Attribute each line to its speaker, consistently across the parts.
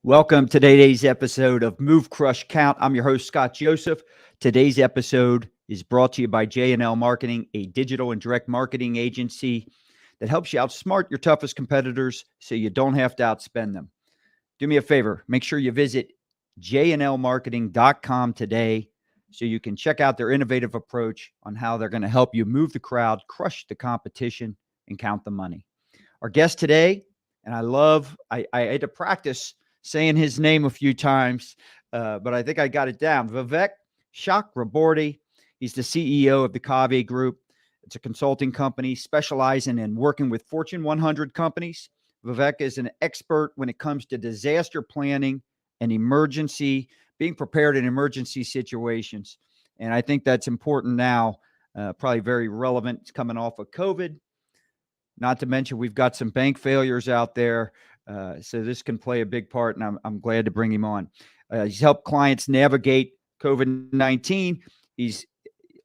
Speaker 1: Welcome to today's episode of Move, Crush, Count. I'm your host, Scott Joseph. Today's episode is brought to you by J&L Marketing, a digital and direct marketing agency that helps you outsmart your toughest competitors so you don't have to outspend them. Do me a favor, make sure you visit jnlmarketing.com today so you can check out their innovative approach on how they're going to help you move the crowd, crush the competition, and count the money. Our guest today, and I had to practice saying his name a few times, but I think I got it down. Vivek Chakrabortty. He's the CEO of the Kavi Group. It's a consulting company specializing in working with Fortune 100 companies. Vivek is an expert when it comes to disaster planning and being prepared in emergency situations. And I think that's important now, probably very relevant coming off of COVID. Not to mention, we've got some bank failures out there. So this can play a big part, and I'm glad to bring him on. He's helped clients navigate COVID-19.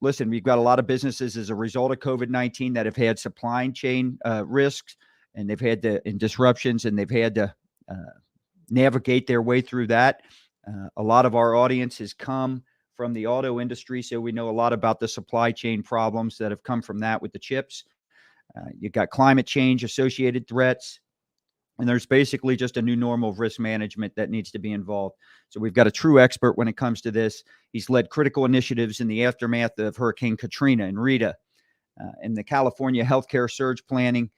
Speaker 1: Listen, we've got a lot of businesses as a result of COVID-19 that have had supply chain risks, and they've had disruptions, and they've had to navigate their way through that. A lot of our audience has come from the auto industry, so we know a lot about the supply chain problems that have come from that with the chips. You've got climate change associated threats, and there's basically just a new normal of risk management that needs to be involved. So we've got a true expert when it comes to this. He's led critical initiatives in the aftermath of Hurricane Katrina and Rita, and the California healthcare surge planning.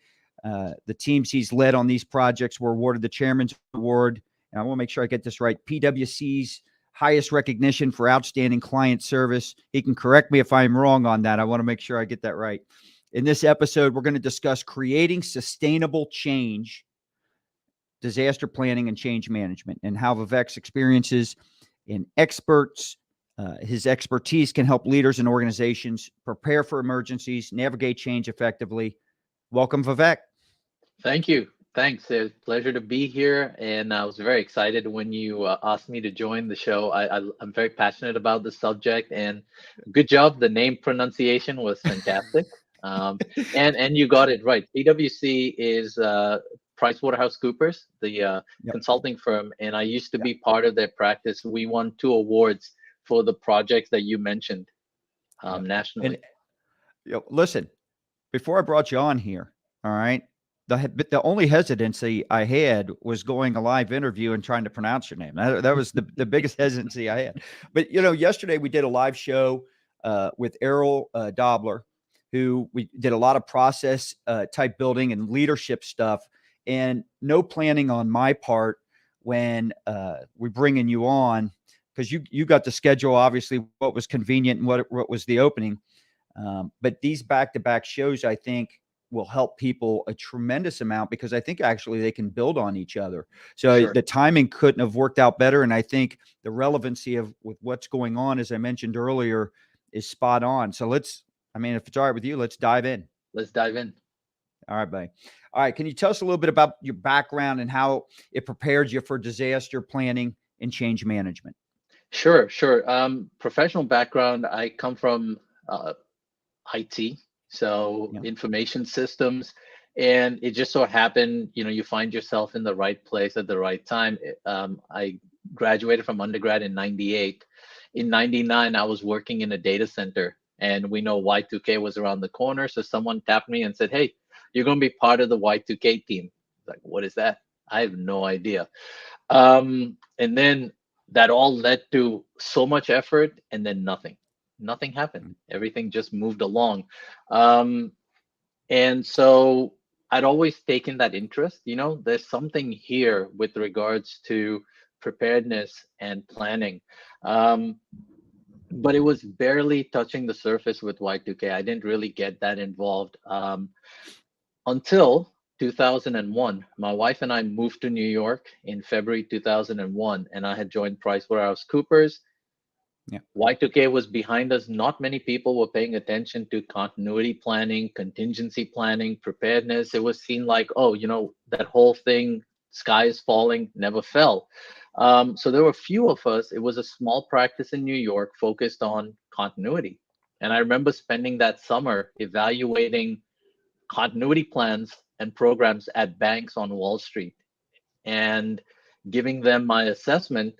Speaker 1: The teams he's led on these projects were awarded the Chairman's Award, and I want to make sure I get this right, PwC's highest recognition for outstanding client service. He can correct me if I'm wrong on that. I want to make sure I get that right. In this episode, we're going to discuss creating sustainable change, disaster planning, and change management, and how Vivek's experiences and his expertise can help leaders and organizations prepare for emergencies, navigate change effectively. Welcome, Vivek.
Speaker 2: Thank you. Thanks. It's a pleasure to be here. And I was very excited when you asked me to join the show. I'm very passionate about the subject, and good job. The name pronunciation was fantastic. And you got it right. PwC is PricewaterhouseCoopers, the
Speaker 1: Yep.
Speaker 2: consulting firm, and I used to
Speaker 1: Yep.
Speaker 2: be part of their practice. We won 2 awards for the projects that you mentioned
Speaker 1: Yep. And
Speaker 2: nationally.
Speaker 1: listen, before I brought you on here, all right, the only hesitancy I had was going a live interview and trying to pronounce your name. That was the biggest hesitancy I had. But yesterday we did a live show with Errol Dobler, who we did a lot of process type building and leadership stuff, and no planning on my part when we bringing you on, because you got the schedule, obviously what was convenient and what was the opening. But these back-to-back shows, I think, will help people a tremendous amount, because I think actually they can build on each other. So
Speaker 2: Sure.
Speaker 1: the timing couldn't have worked out better. And I think the relevancy with what's going on, as I mentioned earlier, is spot on. So if it's all right with you, let's dive in.
Speaker 2: Let's dive in.
Speaker 1: All right, buddy. All right. Can you tell us a little bit about your background and how it prepared you for disaster planning and change management?
Speaker 2: Sure, sure. Professional background, I come from IT, so
Speaker 1: Yeah.
Speaker 2: information systems, and it just so happened, you find yourself in the right place at the right time. I graduated from undergrad in 98. In 99, I was working in a data center, and we know Y2K was around the corner, so someone tapped me and said, "Hey, you're going to be part of the Y2K team." Like, what is that? I have no idea. And then that all led to so much effort, and then nothing happened. Everything just moved along. um, and so I'd always taken that interest. There's something here with regards to preparedness and planning. um, but it was barely touching the surface with Y2K. I didn't really get that involved until 2001. My wife and I moved to New York in February 2001, and I had joined PricewaterhouseCoopers.
Speaker 1: Yeah.
Speaker 2: Y2K was behind us. Not many people were paying attention to continuity planning, contingency planning, preparedness. It was seen like, oh, that whole thing, sky is falling, never fell. So there were few of us. It was a small practice in New York focused on continuity. And I remember spending that summer evaluating continuity plans and programs at banks on Wall Street. And giving them my assessment,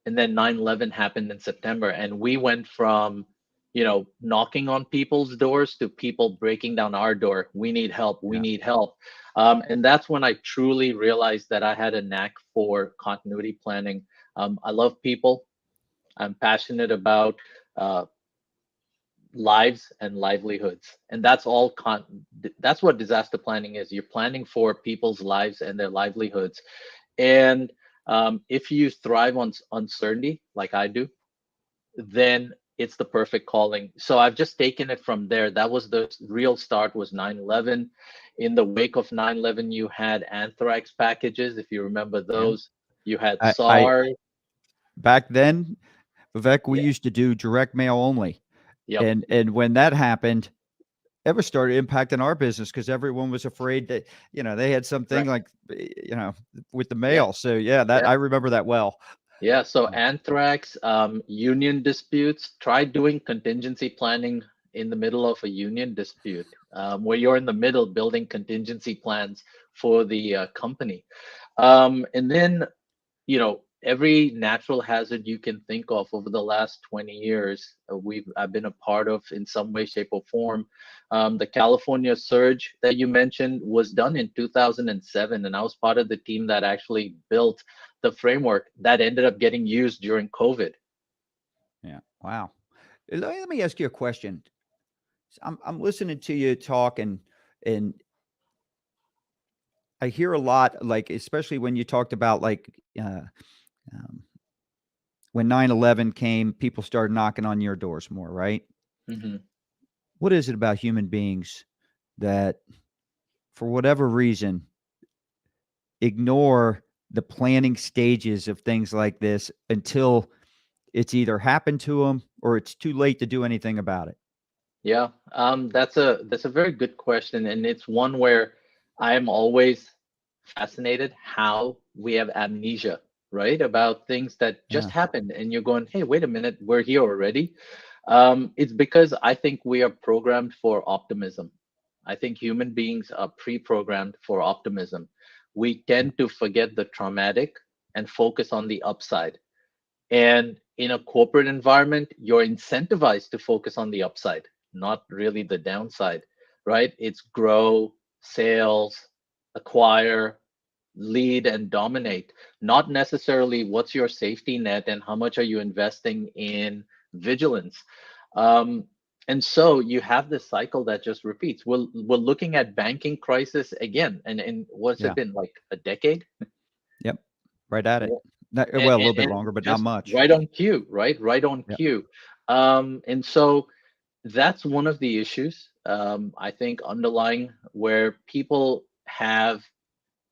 Speaker 2: and then 9/11 happened in September, and we went from, knocking on people's doors to people breaking down our door. We need help. We
Speaker 1: Yeah.
Speaker 2: need help. And that's when I truly realized that I had a knack for continuity planning. I love people. I'm passionate about uh, lives and livelihoods, and that's what disaster planning is. You're planning for people's lives and their livelihoods. And if you thrive on uncertainty, like I do, then it's the perfect calling. So I've just taken it from there. That was the real start, was 9/11. In the wake of 9/11, you had anthrax packages, if you remember
Speaker 1: Yeah.
Speaker 2: those. You had
Speaker 1: I
Speaker 2: SARS.
Speaker 1: back then, Vivek, we
Speaker 2: Yeah.
Speaker 1: used to do direct mail only.
Speaker 2: Yep.
Speaker 1: And when that happened, it was started impacting our business because everyone was afraid that, they had something
Speaker 2: Correct.
Speaker 1: like, with the
Speaker 2: Yeah.
Speaker 1: mail. So yeah, that
Speaker 2: Yeah.
Speaker 1: I remember that well.
Speaker 2: Yeah. So anthrax, union disputes. Try doing contingency planning in the middle of a union dispute, where you're in the middle building contingency plans for the company. And then, every natural hazard you can think of over the last 20 years, I've been a part of in some way, shape, or form. The California surge that you mentioned was done in 2007, and I was part of the team that actually built the framework that ended up getting used during COVID.
Speaker 1: Yeah. Wow. Let me ask you a question. I'm listening to you talk, and I hear a lot, like, especially when you talked about, like, um, when 9/11 came, people started knocking on your doors more, right?
Speaker 2: Hmm.
Speaker 1: What is it about human beings that, for whatever reason, ignore the planning stages of things like this until it's either happened to them or it's too late to do anything about it?
Speaker 2: Yeah, that's a very good question, and it's one where I'm always fascinated how we have amnesia, right, about things that just
Speaker 1: Yeah.
Speaker 2: happened, and you're going, "Hey, wait a minute, we're here already." It's because I think we are programmed for optimism. I think human beings are pre-programmed for optimism. We
Speaker 1: Yeah.
Speaker 2: tend to forget the traumatic and focus on the upside. And in a corporate environment, you're incentivized to focus on the upside, not really the downside, right? It's grow, sales, acquire, lead, and dominate, not necessarily what's your safety net and how much are you investing in vigilance. Um, and so you have this cycle that just repeats. We're looking at banking crisis again, and what's it
Speaker 1: Yeah.
Speaker 2: been, like a decade?
Speaker 1: Yep. Right at it.
Speaker 2: and,
Speaker 1: Well, a
Speaker 2: and,
Speaker 1: little bit
Speaker 2: and
Speaker 1: longer, but not
Speaker 2: just
Speaker 1: much.
Speaker 2: right on cue, right? Right on
Speaker 1: Yeah.
Speaker 2: cue. And so that's one of the issues, I think, underlying, where people have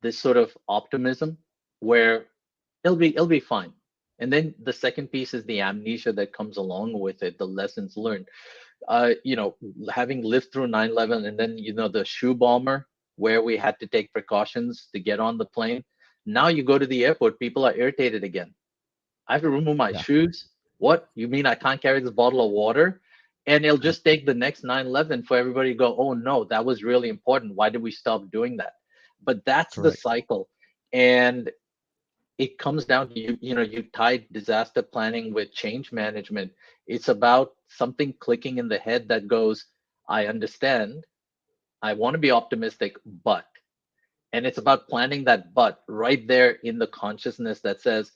Speaker 2: this sort of optimism where it'll be fine. And then the second piece is the amnesia that comes along with it, the lessons learned. Having lived through 9/11, and then, the shoe bomber, where we had to take precautions to get on the plane. Now you go to the airport, people are irritated again. I have to remove my
Speaker 1: Yeah.
Speaker 2: shoes. What? You mean I can't carry this bottle of water? And it'll
Speaker 1: Yep.
Speaker 2: just take the next 9/11 for everybody to go, oh no, that was really important. Why did we stop doing that? But that's the
Speaker 1: Correct.
Speaker 2: cycle. And it comes down to you tied disaster planning with change management. It's about something clicking in the head that goes, I understand. I want to be optimistic, but. And it's about planting that but right there in the consciousness that says,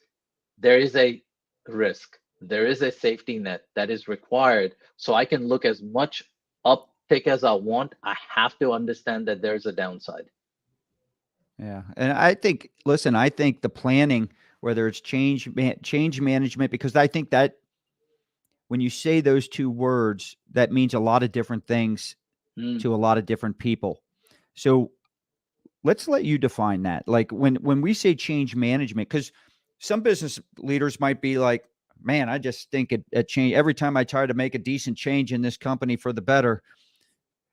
Speaker 2: there is a risk, there is a safety net that is required, so I can look as much uptick as I want. I have to understand that there's a downside.
Speaker 1: Yeah. And I think, listen, I think the planning, whether it's change management, because I think that when you say those two words, that means a lot of different things
Speaker 2: Mm,
Speaker 1: to a lot of different people. So let's let you define that. Like, when we say change management, because some business leaders might be like, man, I just think a change every time I try to make a decent change in this company for the better,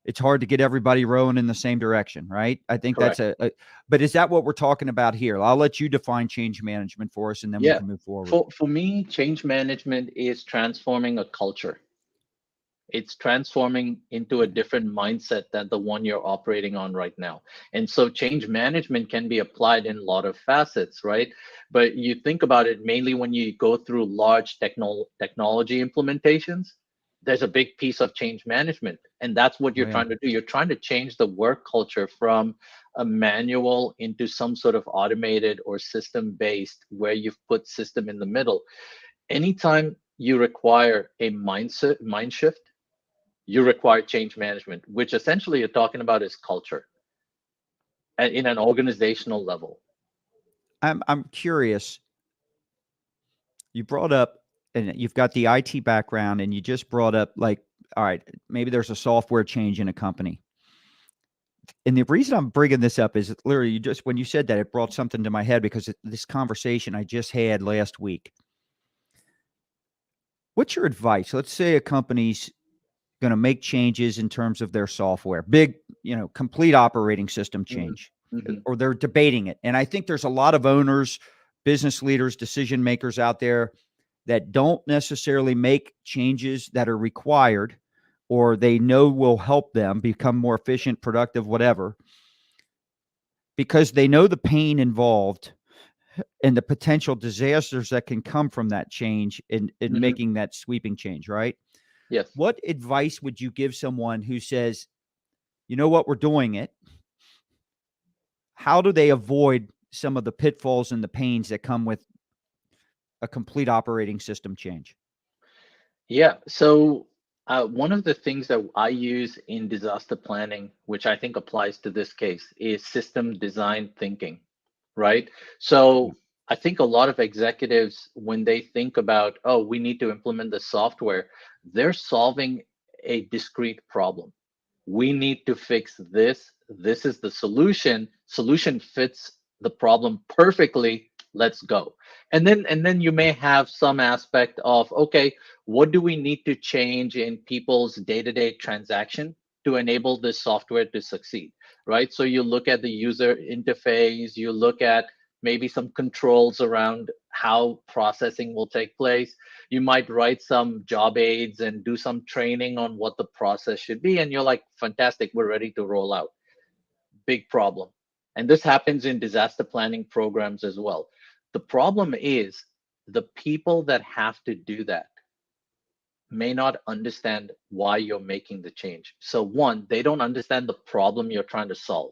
Speaker 1: it's hard to get everybody rowing in the same direction, right? I think that's
Speaker 2: correct.
Speaker 1: but is that what we're talking about here? I'll let you define change management for us, and then we
Speaker 2: Yeah.
Speaker 1: can move forward.
Speaker 2: For me, change management is transforming a culture. It's transforming into a different mindset than the one you're operating on right now. And so change management can be applied in a lot of facets, right? But you think about it mainly when you go through large technology implementations, there's a big piece of change management. And that's what
Speaker 1: Oh,
Speaker 2: you're
Speaker 1: yeah.
Speaker 2: trying to do. You're trying to change the work culture from a manual into some sort of automated or system based where you've put system in the middle. Anytime you require a mind shift, you require change management, which essentially you're talking about is culture in an organizational level.
Speaker 1: I'm curious. You brought up, and you've got the IT background, and you just brought up, like, all right, maybe there's a software change in a company. And the reason I'm bringing this up is literally, you just, when you said that, it brought something to my head because this conversation I just had last week. What's your advice? Let's say a company's going to make changes in terms of their software, big, complete operating system change,
Speaker 2: Mm-hmm.
Speaker 1: or they're debating it. And I think there's a lot of owners, business leaders, decision makers out there that don't necessarily make changes that are required or they know will help them become more efficient, productive, whatever, because they know the pain involved and the potential disasters that can come from that change in
Speaker 2: Mm-hmm.
Speaker 1: making that sweeping change, right?
Speaker 2: Yes.
Speaker 1: What advice would you give someone who says, you know what, we're doing it? How do they avoid some of the pitfalls and the pains that come with a complete operating system change?
Speaker 2: Yeah. So one of the things that I use in disaster planning, which I think applies to this case, is system design thinking, right?
Speaker 1: Yeah.
Speaker 2: So I think a lot of executives, when they think about, oh, we need to implement the software, they're solving a discrete problem. We need to fix this. This is the solution. Solution fits the problem perfectly. Let's go. And then you may have some aspect of, okay, what do we need to change in people's day-to-day transaction to enable this software to succeed, right? So you look at the user interface, you look at maybe some controls around how processing will take place. You might write some job aids and do some training on what the process should be, and you're like, fantastic, we're ready to roll out. Big problem. And this happens in disaster planning programs as well. The problem is the people that have to do that may not understand why you're making the change. So one, they don't understand the problem you're trying to solve,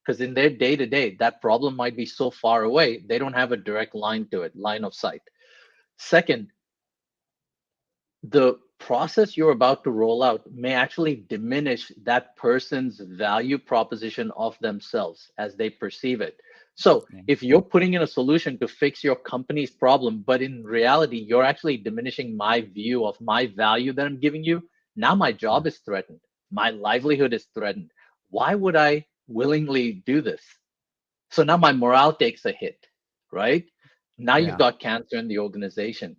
Speaker 2: because in their day to day that problem might be so far away they don't have a direct line to it, line of sight. Second, the process you're about to roll out may actually diminish that person's value proposition of themselves as they perceive it. So,
Speaker 1: Yeah.
Speaker 2: if you're putting in a solution to fix your company's problem, but in reality, you're actually diminishing my view of my value that I'm giving you, now my
Speaker 1: Yeah.
Speaker 2: job is threatened. My livelihood is threatened. Why would I willingly do this? So now my morale takes a hit, right? Now you've
Speaker 1: Yeah.
Speaker 2: got cancer in the organization.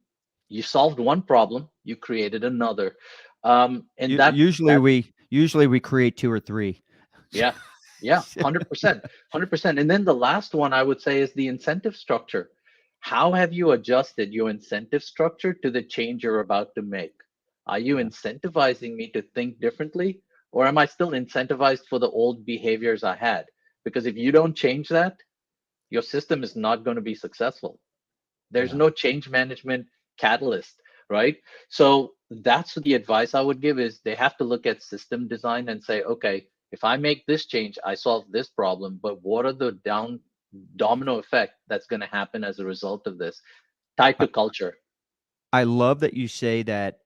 Speaker 2: You solved one problem, you created another. And that
Speaker 1: Usually we create two or three.
Speaker 2: Yeah, yeah, 100%, 100%. And then the last one I would say is the incentive structure. How have you adjusted your incentive structure to the change you're about to make? Are you
Speaker 1: Yeah.
Speaker 2: incentivizing me to think differently, or am I still incentivized for the old behaviors I had? Because if you don't change that, your system is not going to be successful. There's
Speaker 1: Yeah.
Speaker 2: no change management catalyst, right? So that's the advice I would give is they have to look at system design and say, okay, if I make this change, I solve this problem, but what are the domino effect that's going to happen as a result of this tied
Speaker 1: I,
Speaker 2: to culture?
Speaker 1: I love that you say that,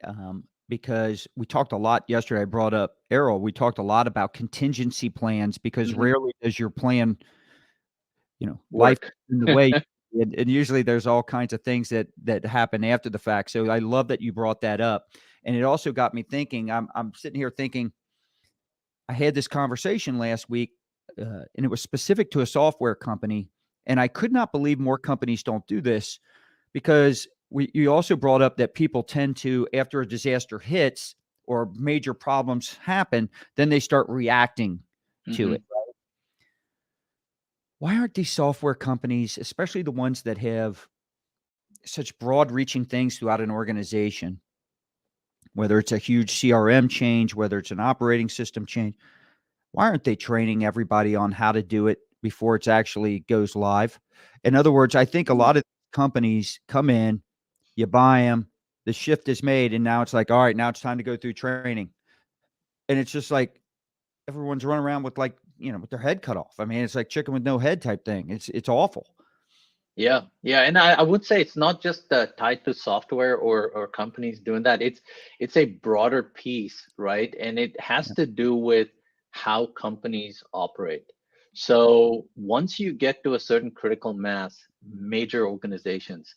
Speaker 1: because we talked a lot yesterday. I brought up Errol. We talked a lot about contingency plans because
Speaker 2: Hmm.
Speaker 1: rarely does your plan, life
Speaker 2: Work.
Speaker 1: in the way. And usually there's all kinds of things that happen after the fact. So I love that you brought that up. And it also got me thinking. I'm sitting here thinking, I had this conversation last week, and it was specific to a software company. And I could not believe more companies don't do this because you also brought up that people tend to, after a disaster hits or major problems happen, then they start reacting to
Speaker 2: Hmm.
Speaker 1: it. Why aren't these software companies, especially the ones that have such broad reaching things throughout an organization, whether it's a huge CRM change, whether it's an operating system change, why aren't they training everybody on how to do it before it's actually goes live? In other words, I think a lot of companies come in, you buy them, the shift is made, and now it's like, all right, now it's time to go through training. And it's just like everyone's running around with like, with their head cut off. I mean, it's like chicken with no head type thing. It's awful.
Speaker 2: Yeah, yeah, and I would say it's not just tied to software or companies doing that. It's a broader piece, right? And it has
Speaker 1: Yeah.
Speaker 2: to do with how companies operate. So once you get to a certain critical mass, major organizations,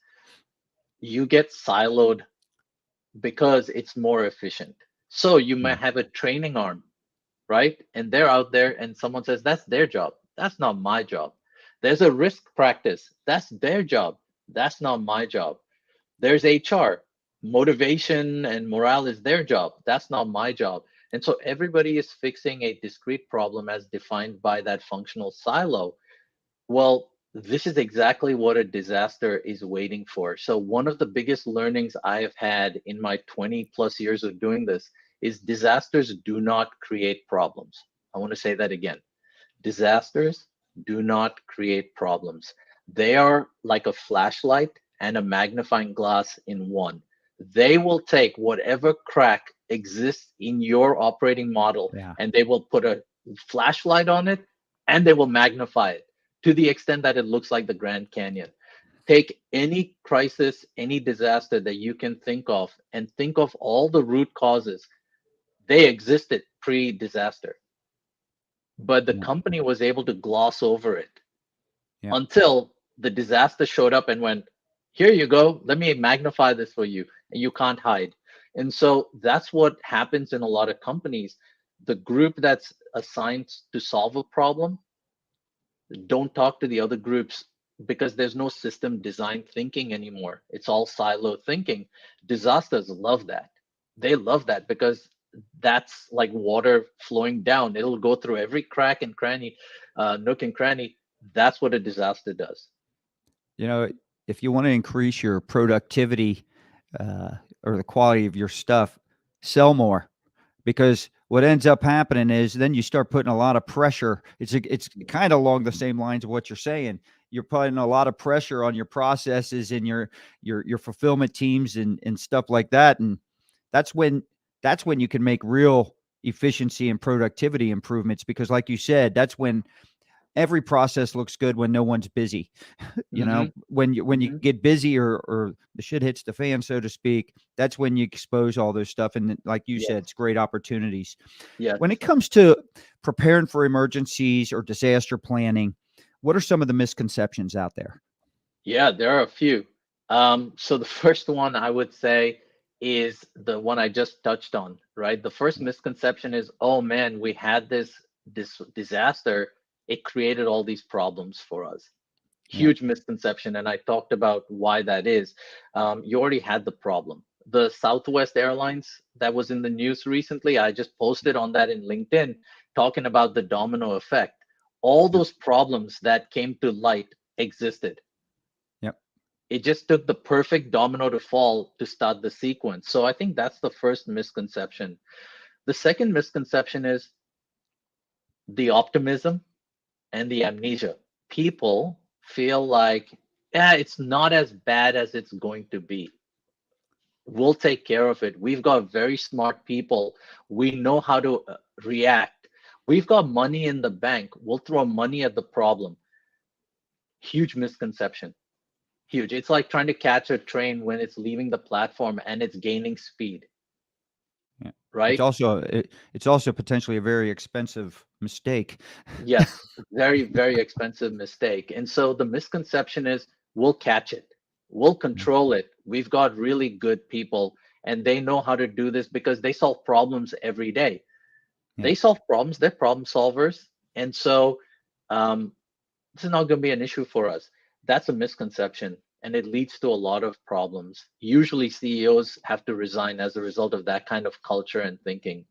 Speaker 2: you get siloed because it's more efficient. So you
Speaker 1: Yeah.
Speaker 2: might have a training arm, right? And they're out there and someone says, that's their job. That's not my job. There's a risk practice. That's their job. That's not my job. There's HR. Motivation and morale is their job. That's not my job. And so everybody is fixing a discrete problem as defined by that functional silo. Well, this is exactly what a disaster is waiting for. So, one of the biggest learnings I have had in my 20 plus years of doing this is disasters do not create problems. I want to say that again. Disasters do not create problems. They are like a flashlight and a magnifying glass in one. They will take whatever crack exists in your operating model
Speaker 1: Yeah.
Speaker 2: and they will put a flashlight on it and they will magnify it to the extent that it looks like the Grand Canyon. Take any crisis, any disaster that you can think of, and think of all the root causes. They existed pre disaster, but the
Speaker 1: Yeah.
Speaker 2: company was able to gloss over it
Speaker 1: Yeah.
Speaker 2: until the disaster showed up and went, here you go, let me magnify this for you, and you can't hide. And so that's what happens in a lot of companies. The group that's assigned to solve a problem don't talk to the other groups because there's no system design thinking anymore. It's all silo thinking. Disasters love that. They love that because that's like water flowing down. It'll go through every crack and cranny, nook and cranny. That's what a disaster does.
Speaker 1: You know, if you want to increase your productivity uh, or the quality of your stuff, sell more. Because what ends up happening is then you start putting a lot of pressure. It's kind of along the same lines of what you're saying. You're putting a lot of pressure on your processes and your fulfillment teams and stuff like that. And that's when that's when you can make real efficiency and productivity improvements. Because, like you said, that's when every process looks good when no one's busy.
Speaker 2: Hmm.
Speaker 1: When you
Speaker 2: Hmm.
Speaker 1: get busy or the shit hits the fan, so to speak, that's when you expose all those stuff. And like you
Speaker 2: Yes.
Speaker 1: said, it's great opportunities.
Speaker 2: Yes.
Speaker 1: When it comes to preparing for emergencies or disaster planning, what are some of the misconceptions out there?
Speaker 2: Yeah, there are a few. So the first one I would say is the one I just touched on, right? The first misconception is, oh man, we had this disaster. It created all these problems for us.
Speaker 1: Yeah.
Speaker 2: Huge misconception, and I talked about why that is. You already had the problem. The Southwest Airlines that was in the news recently, I just posted on that in LinkedIn, talking about the domino effect. All
Speaker 1: Yep.
Speaker 2: those problems that came to light existed.
Speaker 1: Yep.
Speaker 2: It just took the perfect domino to fall to start the sequence. So I think that's the first misconception. The second misconception is the optimism and the amnesia. People feel like, yeah, it's not as bad as it's going to be. We'll take care of it. We've got very smart people. We know how to react. We've got money in the bank. We'll throw money at the problem. Huge misconception. Huge. It's like trying to catch a train when it's leaving the platform and it's gaining speed,
Speaker 1: Yeah. It's
Speaker 2: right?
Speaker 1: also it's also potentially a very expensive mistake.
Speaker 2: Yes, very, very expensive mistake. And so the misconception is we'll catch it, we'll
Speaker 1: Yeah.
Speaker 2: control it. We've got really good people and they know how to do this because they solve problems every day.
Speaker 1: Yeah.
Speaker 2: They solve problems, they're problem solvers. And so um, this is not going to be an issue for us. That's a misconception. And it leads to a lot of problems. Usually, CEOs have to resign as a result of that kind of culture and thinking.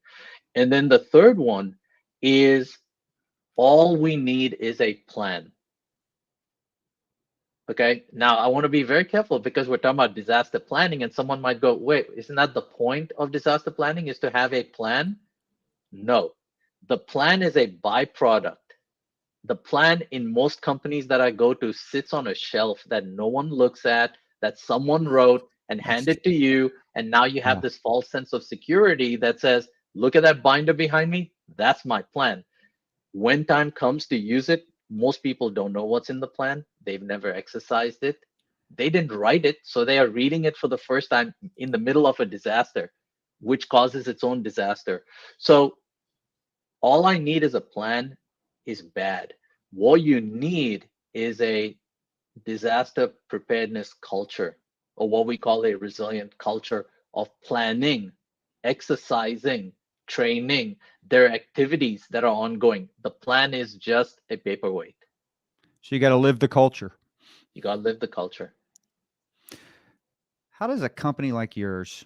Speaker 2: And then the third one is all we need is a plan. Okay. Now I want to be very careful because we're talking about disaster planning, and someone might go, wait, isn't that the point of disaster planning is to have a plan? No. The plan is a byproduct. The plan in most companies that I go to sits on a shelf that no one looks at, that someone wrote and
Speaker 1: That's
Speaker 2: handed to you. And now you have
Speaker 1: yeah.
Speaker 2: this false sense of security that says, look at that binder behind me. That's my plan. When time comes to use it, most people don't know what's in the plan. They've never exercised it. They didn't write it, so they are reading it for the first time in the middle of a disaster, which causes its own disaster. So all I need is a plan is bad. What you need is a disaster preparedness culture, or what we call a resilient culture of planning, exercising, training. There are activities that are ongoing. The plan is just a paperweight.
Speaker 1: So you got to live the culture.
Speaker 2: You got to live the culture.
Speaker 1: How does a company like yours?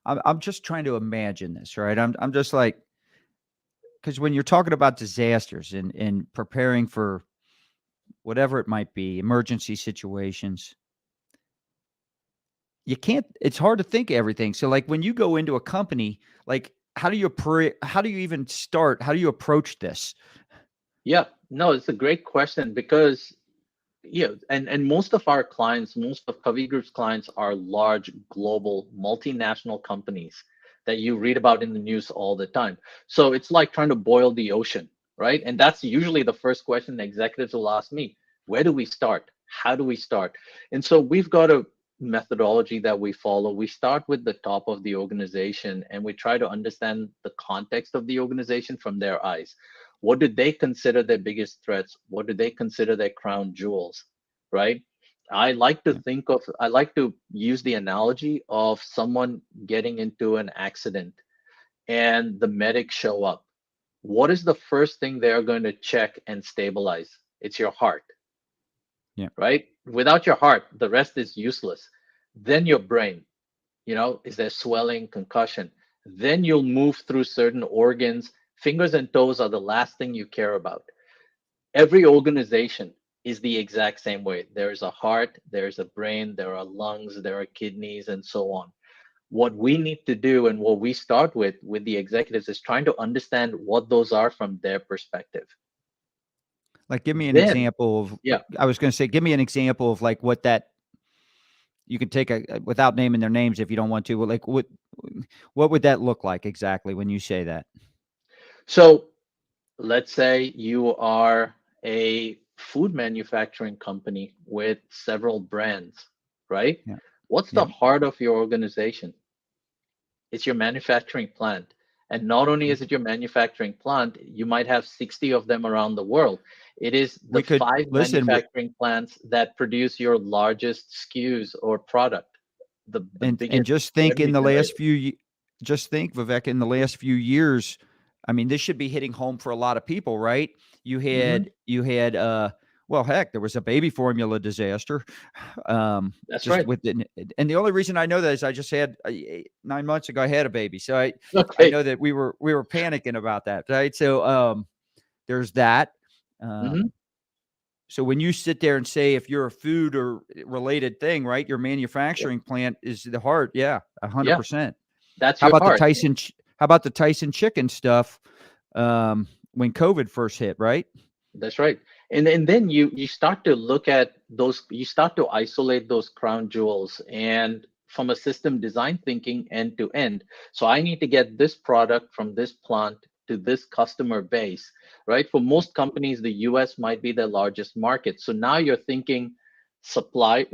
Speaker 1: I'm just trying to imagine this, right? I'm just like, because when you're talking about disasters and preparing for whatever it might be, emergency situations, you can't. It's hard to think of everything. So, like when you go into a company, like how do you even start? How do you approach this?
Speaker 2: Yeah, no, it's a great question because and most of our clients, most of Kavi Group's clients are large, global, multinational companies that you read about in the news all the time. So it's like trying to boil the ocean, right? And that's usually the first question the executives will ask me. Where do we start? How do we start? And so we've got a methodology that we follow. We start with the top of the organization and we try to understand the context of the organization from their eyes. What do they consider their biggest threats? What do they consider their crown jewels? Right?
Speaker 1: Yeah.
Speaker 2: I like to use the analogy of someone getting into an accident and the medics show up. What is the first thing they're going to check and stabilize? It's your heart,
Speaker 1: Yeah.
Speaker 2: right? Without your heart, the rest is useless. Then your brain, is there swelling, concussion? Then you'll move through certain organs. Fingers and toes are the last thing you care about. Every organization is the exact same way. There's a heart, there's a brain, there are lungs, there are kidneys, and so on. What we need to do and what we start with the executives is trying to understand what those are from their perspective.
Speaker 1: Like, give me an
Speaker 2: Then,
Speaker 1: example of.
Speaker 2: yeah.
Speaker 1: I was going to say, give me an example of like what that you can take without naming their names if you don't want to. But like, what would that look like exactly when you say that?
Speaker 2: So let's say you are a food manufacturing company with several brands, right?
Speaker 1: Yeah.
Speaker 2: What's the
Speaker 1: Yeah.
Speaker 2: heart of your organization? It's your manufacturing plant. And not only
Speaker 1: Okay.
Speaker 2: is it your manufacturing plant, you might have 60 of them around the world. It is the
Speaker 1: We could
Speaker 2: five
Speaker 1: listen.
Speaker 2: manufacturing plants that produce your largest SKUs or product, the
Speaker 1: And
Speaker 2: biggest
Speaker 1: just think in
Speaker 2: revenue
Speaker 1: the last
Speaker 2: generator.
Speaker 1: few just think, Vivek, in the last few years, I mean, this should be hitting home for a lot of people, right?
Speaker 2: Hmm.
Speaker 1: You had well, heck, there was a baby formula disaster.
Speaker 2: That's
Speaker 1: Just
Speaker 2: right.
Speaker 1: with and the only reason I know that is I just had 9 months ago I had a baby. So I
Speaker 2: Okay.
Speaker 1: know that we were panicking about that, right? So there's that.
Speaker 2: Hmm.
Speaker 1: Um so when you sit there and say if you're a food or related thing, right, your
Speaker 2: Yeah.
Speaker 1: manufacturing plant is the heart. Yeah,
Speaker 2: Yeah.
Speaker 1: 100%.
Speaker 2: That's
Speaker 1: How
Speaker 2: your
Speaker 1: about the
Speaker 2: heart.
Speaker 1: Tyson? How about the Tyson chicken stuff? When COVID first hit, right?
Speaker 2: That's right. And then you start to look at those, you start to isolate those crown jewels and from a system design thinking end to end. So I need to get this product from this plant to this customer base, right? For most companies, the US might be their largest market. So now you're thinking supply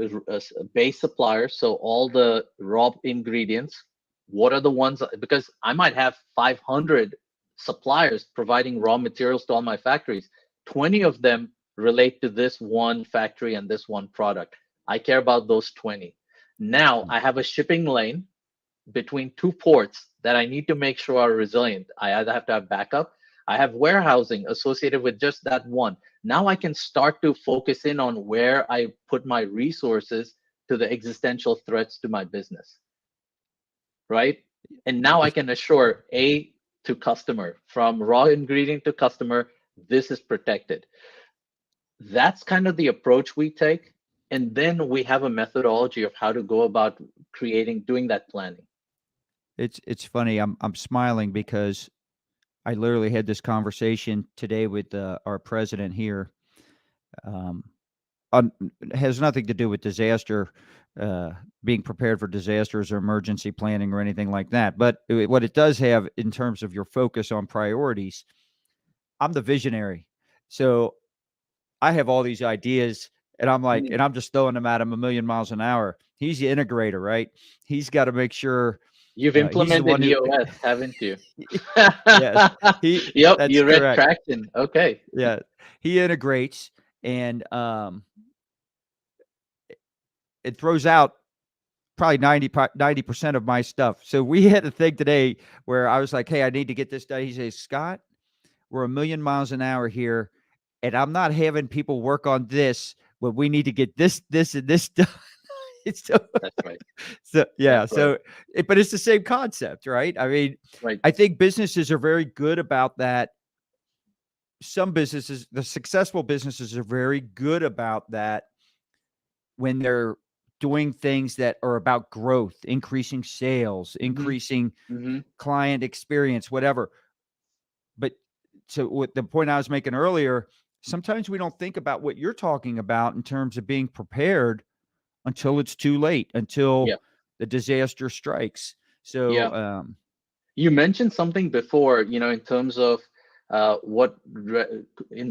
Speaker 2: base suppliers, so all the raw ingredients. What are the ones, because I might have 500 suppliers providing raw materials to all my factories. 20 of them relate to this one factory and this one product. I care about those 20. Now I have a shipping lane between two ports that I need to make sure are resilient. I either have to have backup, I have warehousing associated with just that one. Now I can start to focus in on where I put my resources to the existential threats to my business, right? And now I
Speaker 1: If
Speaker 2: can assure A to customer, from raw ingredient to customer, this is protected. that's kind of the approach we take. And then we have a methodology of how to go about doing that planning.
Speaker 1: It's funny. I'm smiling because I literally had this conversation today with our president here. Um, it has nothing to do with disaster, uh, being prepared for disasters or emergency planning or anything like that. But what it does have in terms of your focus on priorities, I'm the visionary. So I have all these ideas and I'm like,
Speaker 2: Mm.
Speaker 1: and I'm just throwing them at him a million miles an hour. He's the integrator, right? He's got to make sure
Speaker 2: You've
Speaker 1: he's the
Speaker 2: implemented
Speaker 1: one who,
Speaker 2: EOS, haven't you?
Speaker 1: yes, he,
Speaker 2: Yep,
Speaker 1: that's
Speaker 2: you read
Speaker 1: correct.
Speaker 2: traction. Okay.
Speaker 1: Yeah. He integrates and it throws out probably 90% of my stuff. So we had a thing today where I was like, hey, I need to get this done. He says, Scott, we're a million miles an hour here, and I'm not having people work on this, but we need to get this, and this done. It's
Speaker 2: That's right.
Speaker 1: so
Speaker 2: That's
Speaker 1: yeah.
Speaker 2: right.
Speaker 1: But it's the same concept, right? I mean,
Speaker 2: Right.
Speaker 1: I think businesses are very good about that. Some businesses, the successful businesses, are very good about that when they're doing things that are about growth, increasing sales,
Speaker 2: Hmm.
Speaker 1: increasing
Speaker 2: Hmm.
Speaker 1: client experience, whatever. But so what the point I was making earlier, sometimes we don't think about what you're talking about in terms of being prepared until it's too late, until
Speaker 2: Yeah.
Speaker 1: the disaster strikes. So,
Speaker 2: Yeah. You mentioned something before, in terms of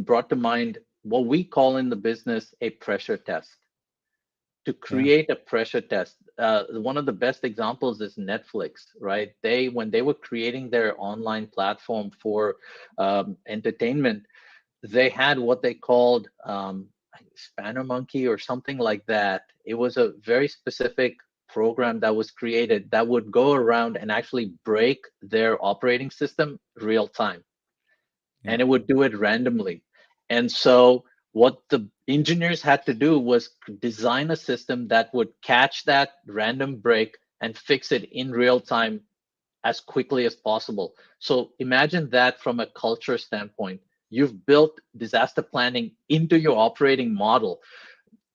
Speaker 2: brought to mind what we call in the business a pressure test. To
Speaker 1: yeah,
Speaker 2: create a pressure test, one of the best examples is Netflix, right? When they were creating their online platform for entertainment, they had what they called Spanner Monkey or something like that. It was a very specific program that was created that would go around and actually break their operating system real time,
Speaker 1: yeah.
Speaker 2: and it would do it randomly. And so what the engineers had to do was design a system that would catch that random break and fix it in real time as quickly as possible. So imagine that from a culture standpoint. You've built disaster planning into your operating model.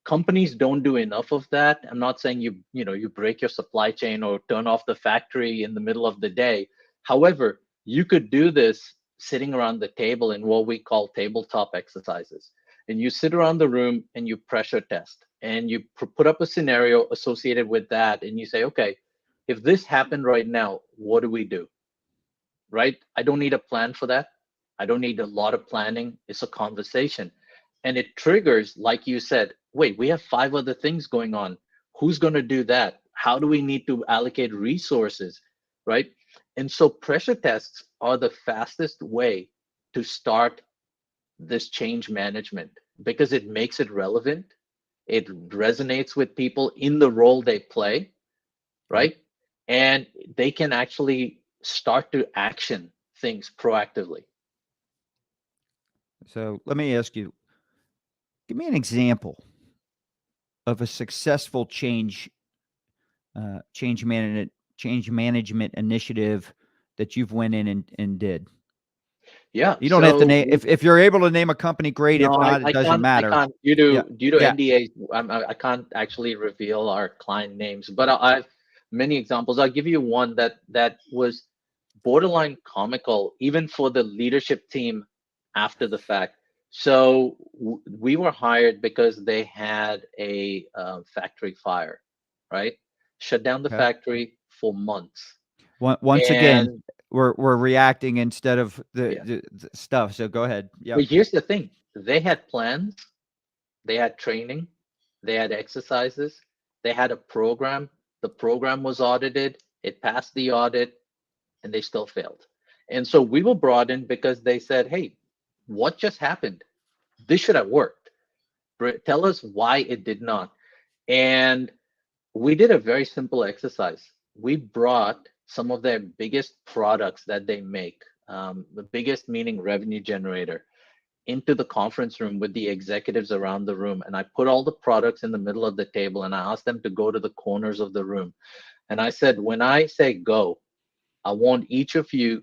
Speaker 2: Companies don't do enough of that. I'm not saying you break your supply chain or turn off the factory in the middle of the day. However, you could do this sitting around the table in what we call tabletop exercises. And you sit around the room and you pressure test and you put up a scenario associated with that, and you say, okay, if this happened right now, what do we do? Right? I don't need a plan for that. I don't need a lot of planning. It's a conversation. And it triggers, like you said, wait, we have 5 other things going on. Who's going to do that? How do we need to allocate resources? Right? And so pressure tests are the fastest way to start this change management because it makes it relevant. It resonates with people in the role they play,
Speaker 1: Yep.
Speaker 2: right? And they can actually start to action things proactively.
Speaker 1: So let me ask you, give me an example of a successful change management initiative that you've went in and did.
Speaker 2: Yeah.
Speaker 1: You don't have to
Speaker 2: So
Speaker 1: name if you're able to name a company, great.
Speaker 2: no,
Speaker 1: If not, it
Speaker 2: I
Speaker 1: doesn't
Speaker 2: can't. I
Speaker 1: matter.
Speaker 2: can't due
Speaker 1: Yeah,
Speaker 2: to
Speaker 1: yeah.
Speaker 2: NDAs. I can't actually reveal our client names, but I have many examples. I'll give you one that was borderline comical, even for the leadership team after the fact. So we were hired because they had a factory fire, right? Shut down the
Speaker 1: Okay.
Speaker 2: factory for months,
Speaker 1: Once again,
Speaker 2: and
Speaker 1: we're reacting instead of
Speaker 2: yeah.
Speaker 1: the stuff. So go ahead. Yep.
Speaker 2: But here's the thing: they had plans, they had training, they had exercises, they had a program. The program was audited, it passed the audit, and they still failed. And so we were brought in because they said, hey, what just happened? This should have worked. Tell us why it did not. And we did a very simple exercise. We brought some of their biggest products that they make, the biggest meaning revenue generator, into the conference room with the executives around the room. And I put all the products in the middle of the table and I asked them to go to the corners of the room. And I said, when I say go, I want each of you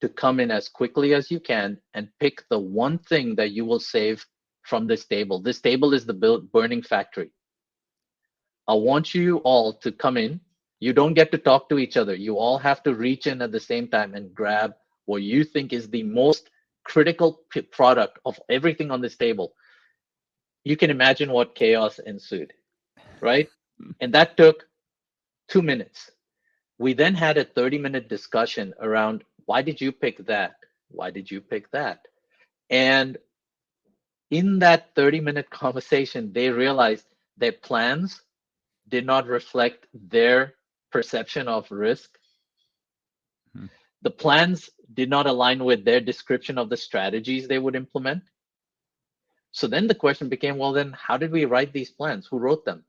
Speaker 2: to come in as quickly as you can and pick the one thing that you will save from this table. This table is the burning factory. I want you all to come in. You don't get to talk to each other. You all have to reach in at the same time and grab what you think is the most critical product of everything on this table. You can imagine what chaos ensued, right? And that took 2 minutes. We then had a 30-minute discussion around why did you pick that? Why did you pick that? And in that 30-minute conversation, they realized their plans did not reflect their perception of risk.
Speaker 1: Hmm.
Speaker 2: The plans did not align with their description of the strategies they would implement. So then the question became, well, then how did we write these plans? Who wrote them?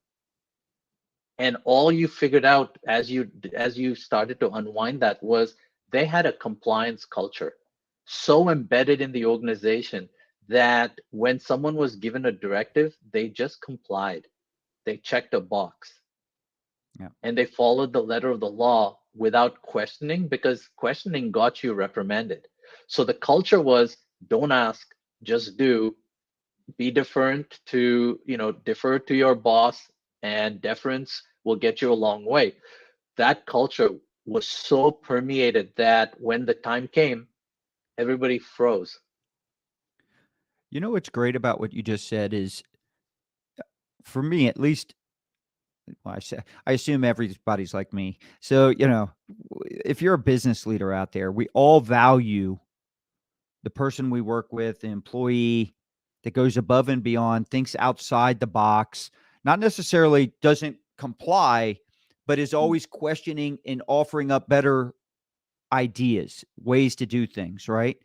Speaker 2: And all you figured out as you started to unwind that was they had a compliance culture so embedded in the organization that when someone was given a directive, they just complied. They checked a box.
Speaker 1: Yeah.
Speaker 2: And they followed the letter of the law without questioning, because questioning got you reprimanded. So the culture was don't ask, just do, be deferent to, defer to your boss, and deference will get you a long way. That culture was so permeated that when the time came, everybody froze.
Speaker 1: You know what's great about what you just said is, for me at least, well, I assume everybody's like me. So, if you're a business leader out there, we all value the person we work with, the employee that goes above and beyond, thinks outside the box, not necessarily doesn't comply, but is always questioning and offering up better ideas, ways to do things, right?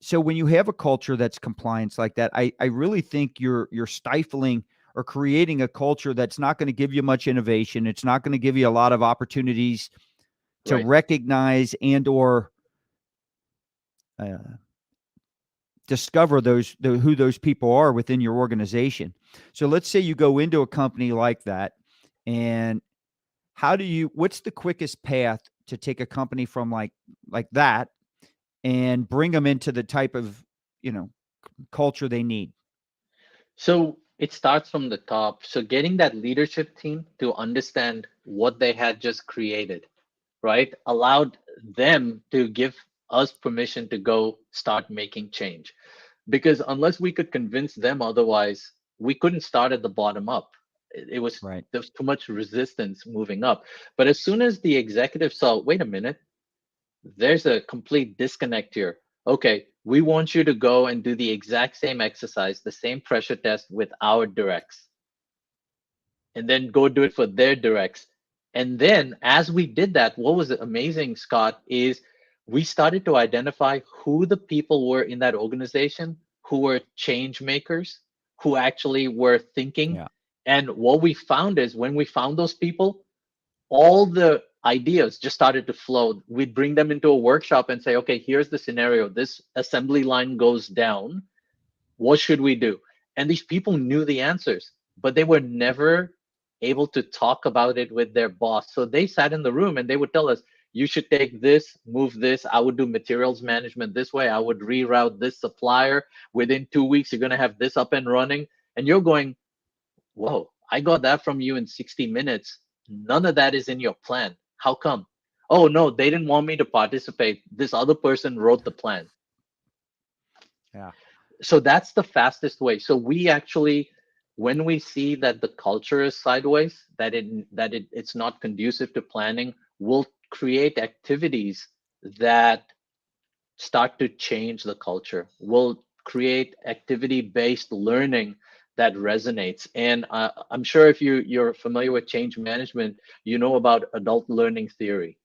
Speaker 1: So when you have a culture that's compliance like that, I really think you're stifling or creating a culture that's not going to give you much innovation. It's not going to give you a lot of opportunities to
Speaker 2: Right.
Speaker 1: recognize and or uh, discover who those people are within your organization. So let's say you go into a company like that, and what's the quickest path to take a company from like that and bring them into the type of, you know, culture they need?
Speaker 2: So it starts from the top. So getting that leadership team to understand what they had just created, right, allowed them to give us permission to go start making change. Because unless we could convince them otherwise, we couldn't start at the bottom up. It was
Speaker 1: Right.
Speaker 2: there was too much resistance moving up. But as soon as the executive saw, wait a minute, there's a complete disconnect here. Okay, we want you to go and do the exact same exercise, the same pressure test with our directs, and then go do it for their directs. And then as we did that, what was amazing, Scott, is we started to identify who the people were in that organization who were change makers, who actually were thinking.
Speaker 1: Yeah.
Speaker 2: And what we found is when we found those people, all the ideas just started to flow. We'd bring them into a workshop and say, okay, here's the scenario. This assembly line goes down. What should we do? And these people knew the answers, but they were never able to talk about it with their boss. So they sat in the room and they would tell us, you should take this, move this. I would do materials management this way. I would reroute this supplier. Within 2 weeks, you're going to have this up and running. And you're going, whoa, I got that from you in 60 minutes. None of that is in your plan. How come? Oh, no, they didn't want me to participate. This other person wrote the plan.
Speaker 1: Yeah.
Speaker 2: So that's the fastest way. So we actually, when we see that the culture is sideways, it's not conducive to planning, we'll create activities that start to change the culture. We'll create activity-based learning that resonates. And I'm sure if you're familiar with change management, you know about adult learning theory.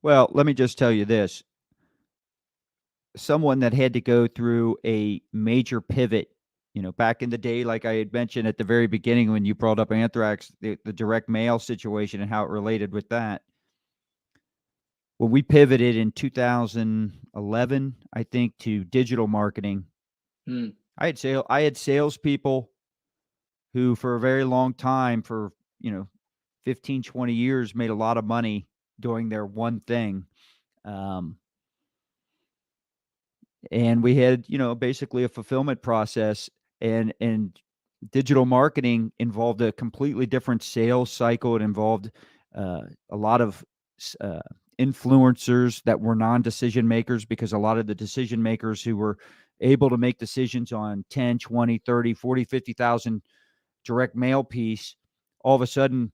Speaker 1: Well, let me just tell you this. Someone that had to go through a major pivot, back in the day, like I had mentioned at the very beginning when you brought up anthrax, the direct mail situation and how it related with that. When we pivoted in 2011, I think, to digital marketing,
Speaker 2: Hmm.
Speaker 1: I had salespeople who, for a very long time, for 15, 20 years, made a lot of money doing their one thing. Um, and we had, basically a fulfillment process, and digital marketing involved a completely different sales cycle. It involved a lot of influencers that were non-decision makers, because a lot of the decision makers who were able to make decisions on 10, 20, 30, 40, 50,000 direct mail piece, all of a sudden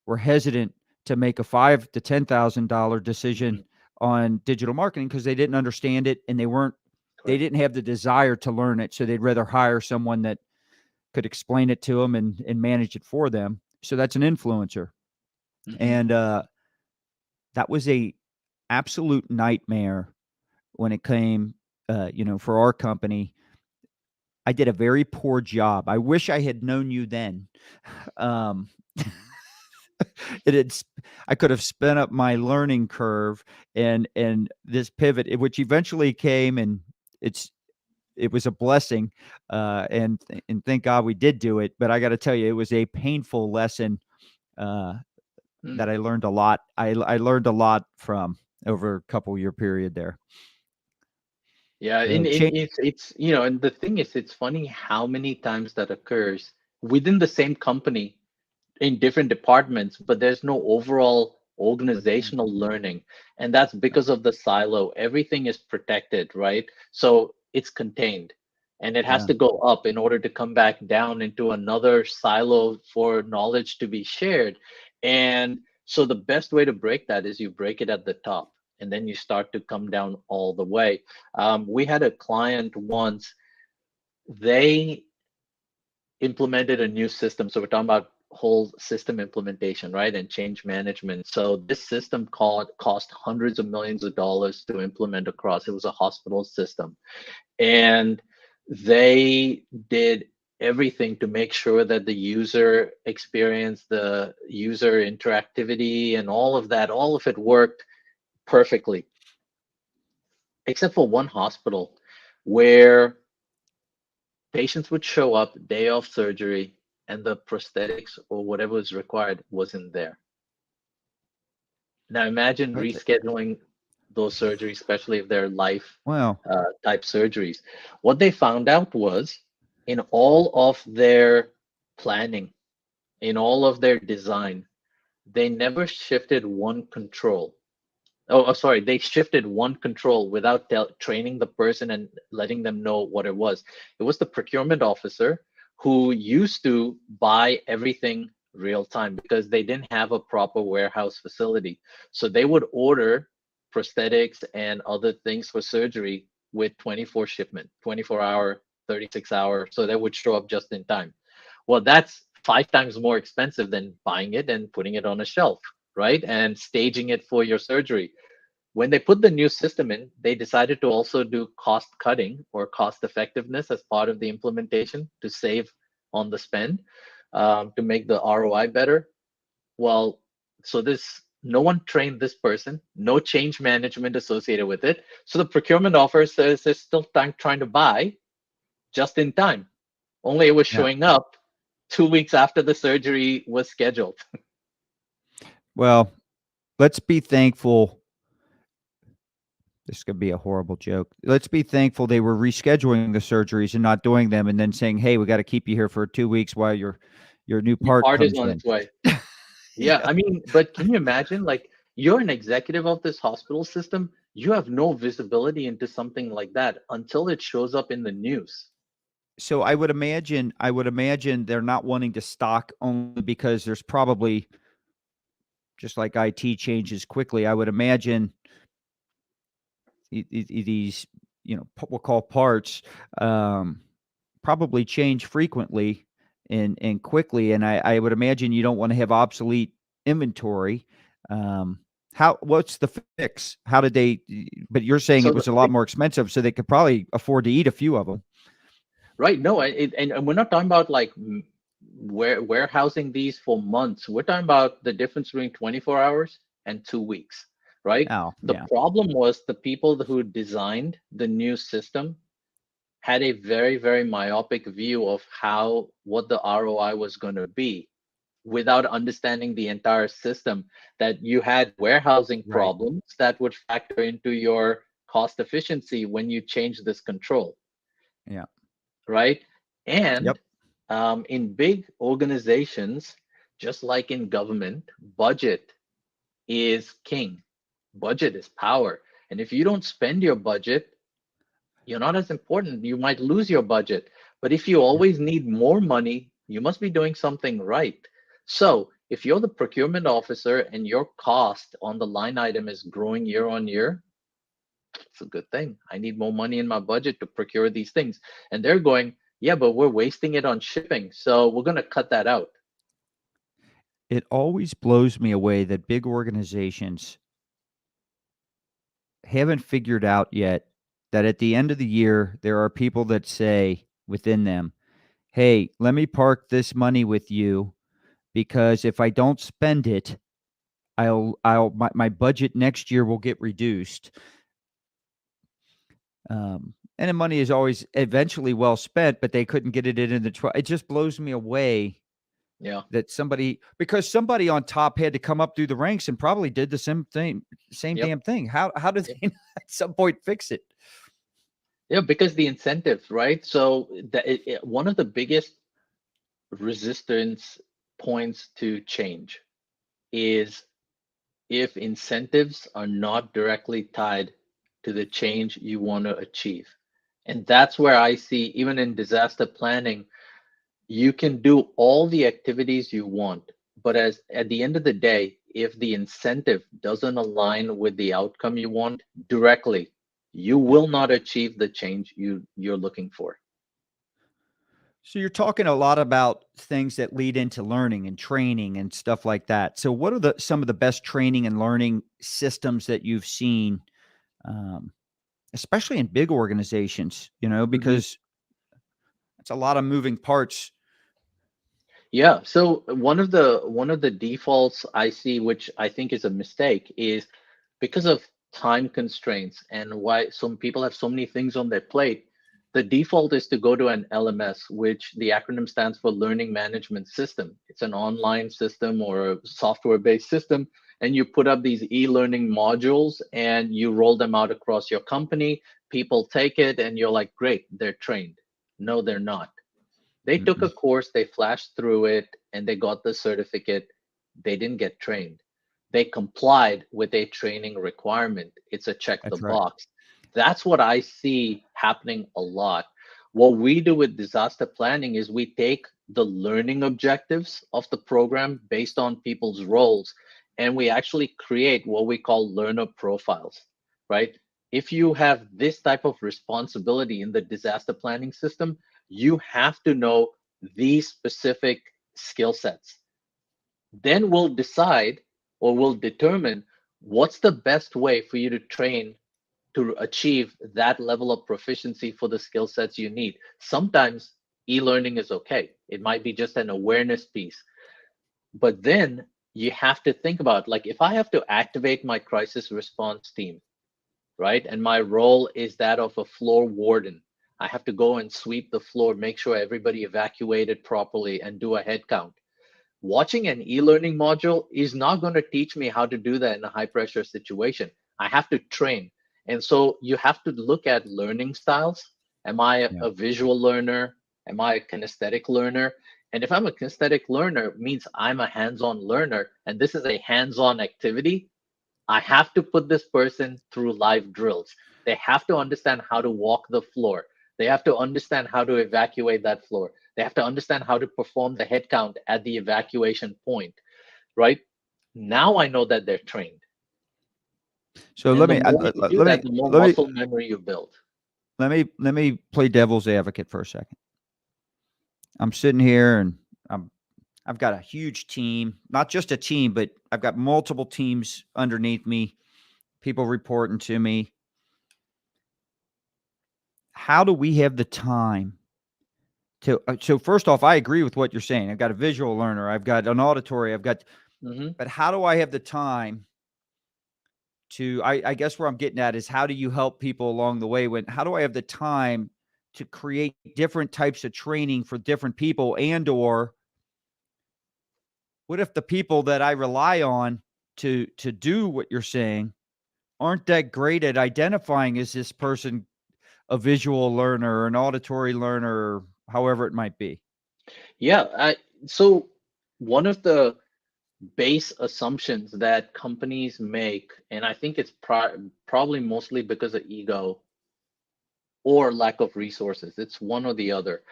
Speaker 1: were hesitant to make a five to $10,000 decision
Speaker 2: Mhm.
Speaker 1: on digital marketing, because they didn't understand it, and they
Speaker 2: Correct.
Speaker 1: didn't have the desire to learn it. So they'd rather hire someone that could explain it to them and manage it for them. So that's an influencer.
Speaker 2: Hmm.
Speaker 1: And that was a absolute nightmare when it came, for our company. I did a very poor job. I wish I had known you then. Um, it had, I could have sped up my learning curve, and this pivot, which eventually came, and it was a blessing, and thank God we did do it. But I got to tell you, it was a painful lesson uh, that I learned a lot. I learned a lot from over a couple year period there.
Speaker 2: Yeah,
Speaker 1: So
Speaker 2: and it's and the thing is, it's funny how many times that occurs within the same company in different departments, but there's no overall organizational learning. And that's because of the silo. Everything is protected, right? So it's contained and it has
Speaker 1: yeah,
Speaker 2: to go up in order to come back down into another silo for knowledge to be shared. And so the best way to break that is you break it at the top and then you start to come down all the way. We had a client once, they implemented a new system. So we're talking about whole system implementation, right? And change management. So this system cost hundreds of millions of dollars to implement across. It was a hospital system. And they did everything to make sure that the user experience, the user interactivity, and all of it worked perfectly, except for one hospital where patients would show up day of surgery and the prosthetics or whatever was required wasn't there. Now imagine
Speaker 1: that's it.
Speaker 2: rescheduling those surgeries, especially if they're life
Speaker 1: Well,
Speaker 2: type surgeries. What they found out was in all of their planning, in all of their design, they never shifted one control. Sorry, they shifted one control without training the person and letting them know what it was. It was the procurement officer who used to buy everything real time because they didn't have a proper warehouse facility. So they would order prosthetics and other things for surgery with 24 shipment, 24-hour, 36-hour, so they would show up just in time. Well, that's 5 times more expensive than buying it and putting it on a shelf, right? And staging it for your surgery. When they put the new system in, they decided to also do cost cutting or cost effectiveness as part of the implementation to save on the spend, to make the ROI better. Well, so this no one trained this person, no change management associated with it. So the procurement officer says they're still trying to buy just in time. Only it was
Speaker 1: yeah.
Speaker 2: showing up 2 weeks after the surgery was scheduled.
Speaker 1: Well, let's be thankful. This could be a horrible joke. Let's be thankful they were rescheduling the surgeries and not doing them, and then saying, "Hey, we got to keep you here for 2 weeks while your new
Speaker 2: Your
Speaker 1: part
Speaker 2: part is
Speaker 1: comes
Speaker 2: on
Speaker 1: in."
Speaker 2: its way. Yeah,
Speaker 1: Yeah.
Speaker 2: I mean, but can you imagine, like, you're an executive of this hospital system, you have no visibility into something like that until it shows up in the news.
Speaker 1: So I would imagine they're not wanting to stock only because there's probably, just like IT changes quickly. I would imagine these, we'll call parts, um, probably change frequently and quickly. And I would imagine you don't want to have obsolete inventory. Um, what's the fix? How did they? But you're saying
Speaker 2: So
Speaker 1: it
Speaker 2: the
Speaker 1: was a lot more expensive, so they could probably afford to eat a few of them.
Speaker 2: right, no, and we're not talking about like warehousing these for months. We're talking about the difference between 24 hours and 2 weeks, right?
Speaker 1: Oh,
Speaker 2: The
Speaker 1: yeah,
Speaker 2: problem was the people who designed the new system had a very, very myopic view of how what the ROI was going to be without understanding the entire system, that you had warehousing
Speaker 1: right.
Speaker 2: problems that would factor into your cost efficiency when you change this control,
Speaker 1: Yeah.
Speaker 2: right? And
Speaker 1: Yep.
Speaker 2: in big organizations, just like in government, budget is king. Budget is power. And if you don't spend your budget, you're not as important. You might lose your budget. But if you
Speaker 1: Yeah.
Speaker 2: always need more money, you must be doing something right. So if you're the procurement officer and your cost on the line item is growing year on year, it's a good thing. I need more money in my budget to procure these things. And they're going, yeah, but we're wasting it on shipping. So we're going to cut that out.
Speaker 1: It always blows me away that big organizations haven't figured out yet that at the end of the year, there are people that say within them, hey, let me park this money with you because if I don't spend it, my budget next year will get reduced. And the money is always eventually well spent, but they couldn't get it in the it just blows me away
Speaker 2: Yeah.
Speaker 1: that because somebody on top had to come up through the ranks and probably did the same
Speaker 2: Yep.
Speaker 1: damn thing. How did
Speaker 2: Yep.
Speaker 1: they at some point fix it?
Speaker 2: Yeah, because the incentives, right? So one of the biggest resistance points to change is if incentives are not directly tied to the change you want to achieve. And that's where I see, even in disaster planning, you can do all the activities you want, but as at the end of the day, if the incentive doesn't align with the outcome you want directly, you
Speaker 1: Yeah.
Speaker 2: will not achieve the change you're looking for.
Speaker 1: So you're talking a lot about things that lead into learning and training and stuff like that. So what are some of the best training and learning systems that you've seen, um, especially in big organizations?
Speaker 2: Mhm.
Speaker 1: Because it's a lot of moving parts.
Speaker 2: Yeah, so one of the defaults I see, which I think is a mistake, is because of time constraints and why some people have so many things on their plate. The default is to go to an LMS, which the acronym stands for Learning Management System. It's an online system or a software-based system, and you put up these e-learning modules and you roll them out across your company. People take it, and you're like, great, they're trained. No, they're not. They took a
Speaker 1: Mm-mm.
Speaker 2: course, they flashed through it, and they got the certificate. They didn't get trained. They complied with a training requirement. It's a check the
Speaker 1: That's right.
Speaker 2: box. That's what I see happening a lot. What we do with disaster planning is we take the learning objectives of the program based on people's roles, and we actually create what we call learner profiles, right? If you have this type of responsibility in the disaster planning system, you have to know these specific skill sets. Then we'll decide or we'll determine what's the best way for you to train to achieve that level of proficiency for the skill sets you need. Sometimes e-learning is okay. It might be just an awareness piece. But then you have to think about, like, if I have to activate my crisis response team, right? And my role is that of a floor warden. I have to go and sweep the floor, make sure everybody evacuated properly, and do a head count. Watching an e-learning module is not going to teach me how to do that in a high pressure situation. I have to train. And so you have to look at learning styles. Am I
Speaker 1: Yeah.
Speaker 2: a visual learner? Am I a kinesthetic learner? And if I'm a kinesthetic learner, it means I'm a hands-on learner, and this is a hands-on activity. I have to put this person through live drills. They have to understand how to walk the floor. They have to understand how to evacuate that floor. They have to understand how to perform the head count at the evacuation point, right? Now I know that they're trained.
Speaker 1: So
Speaker 2: And
Speaker 1: let
Speaker 2: the
Speaker 1: me
Speaker 2: more you do
Speaker 1: let
Speaker 2: that,
Speaker 1: me
Speaker 2: the more
Speaker 1: let me
Speaker 2: muscle memory you build.
Speaker 1: let me play devil's advocate for a second. I'm sitting here and I've got a huge team, not just a team, but I've got multiple teams underneath me, people reporting to me. How do we have the time to so first off, I agree with what you're saying. I've got a visual learner, I've got an auditory,
Speaker 2: Hmm.
Speaker 1: but how do I have the time to I guess where I'm getting at is how do you help people along the way how do I have the time to create different types of training for different people or what if the people that I rely on to do what you're saying aren't that great at identifying, is this person a visual learner or an auditory learner, or however it might be.
Speaker 2: Yeah, so one of the base assumptions that companies make, and I think it's probably mostly because of ego or lack of resources, it's one or the other,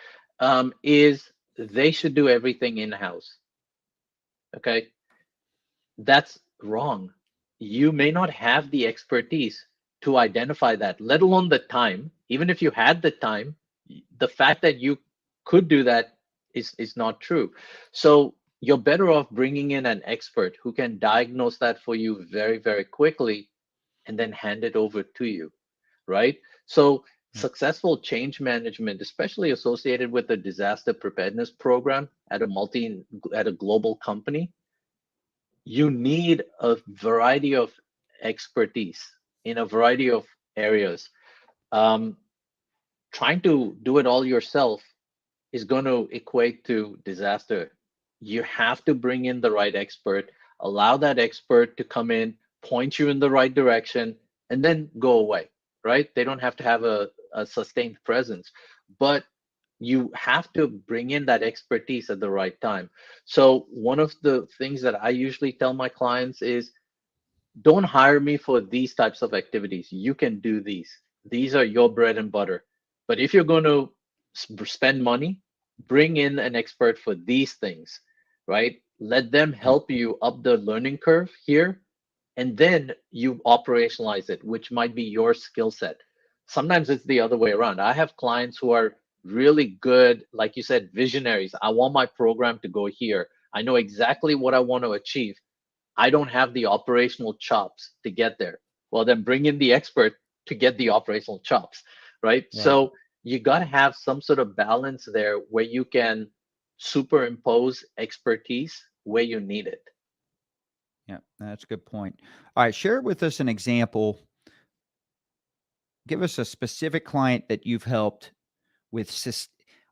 Speaker 2: is they should do everything in-house. Okay, that's wrong. You may not have the expertise to identify that, let alone the time. Even if you had the time, the fact that you could do that is not true. So you're better off bringing in an expert who can diagnose that for you very, very quickly and then hand it over to you, right? So
Speaker 1: Yeah.
Speaker 2: successful change management, especially associated with a disaster preparedness program at a global company, you need a variety of expertise in a variety of areas. Um, Trying to do it all yourself is going to equate to disaster. You have to bring in the right expert, allow that expert to come in, point you in the right direction, and then go away, right? They don't have to have a sustained presence, but you have to bring in that expertise at the right time. So, one of the things that I usually tell my clients is don't hire me for these types of activities. You can do these. These are your bread and butter. But if you're going to spend money, bring in an expert for these things, right? Let them
Speaker 1: Yeah.
Speaker 2: help you up the learning curve here, and then you operationalize it, which might be your skill set. Sometimes it's the other way around. I have clients who are really good, like you said, visionaries. I want my program to go here. I know exactly what I want to achieve. I don't have the operational chops to get there. Well, then bring in the expert to get the operational chops, right?
Speaker 1: Right.
Speaker 2: So you got to have some sort of balance there where you can superimpose expertise where you need it.
Speaker 1: Yeah. That's a good point. All right. Share with us an example. Give us a specific client that you've helped with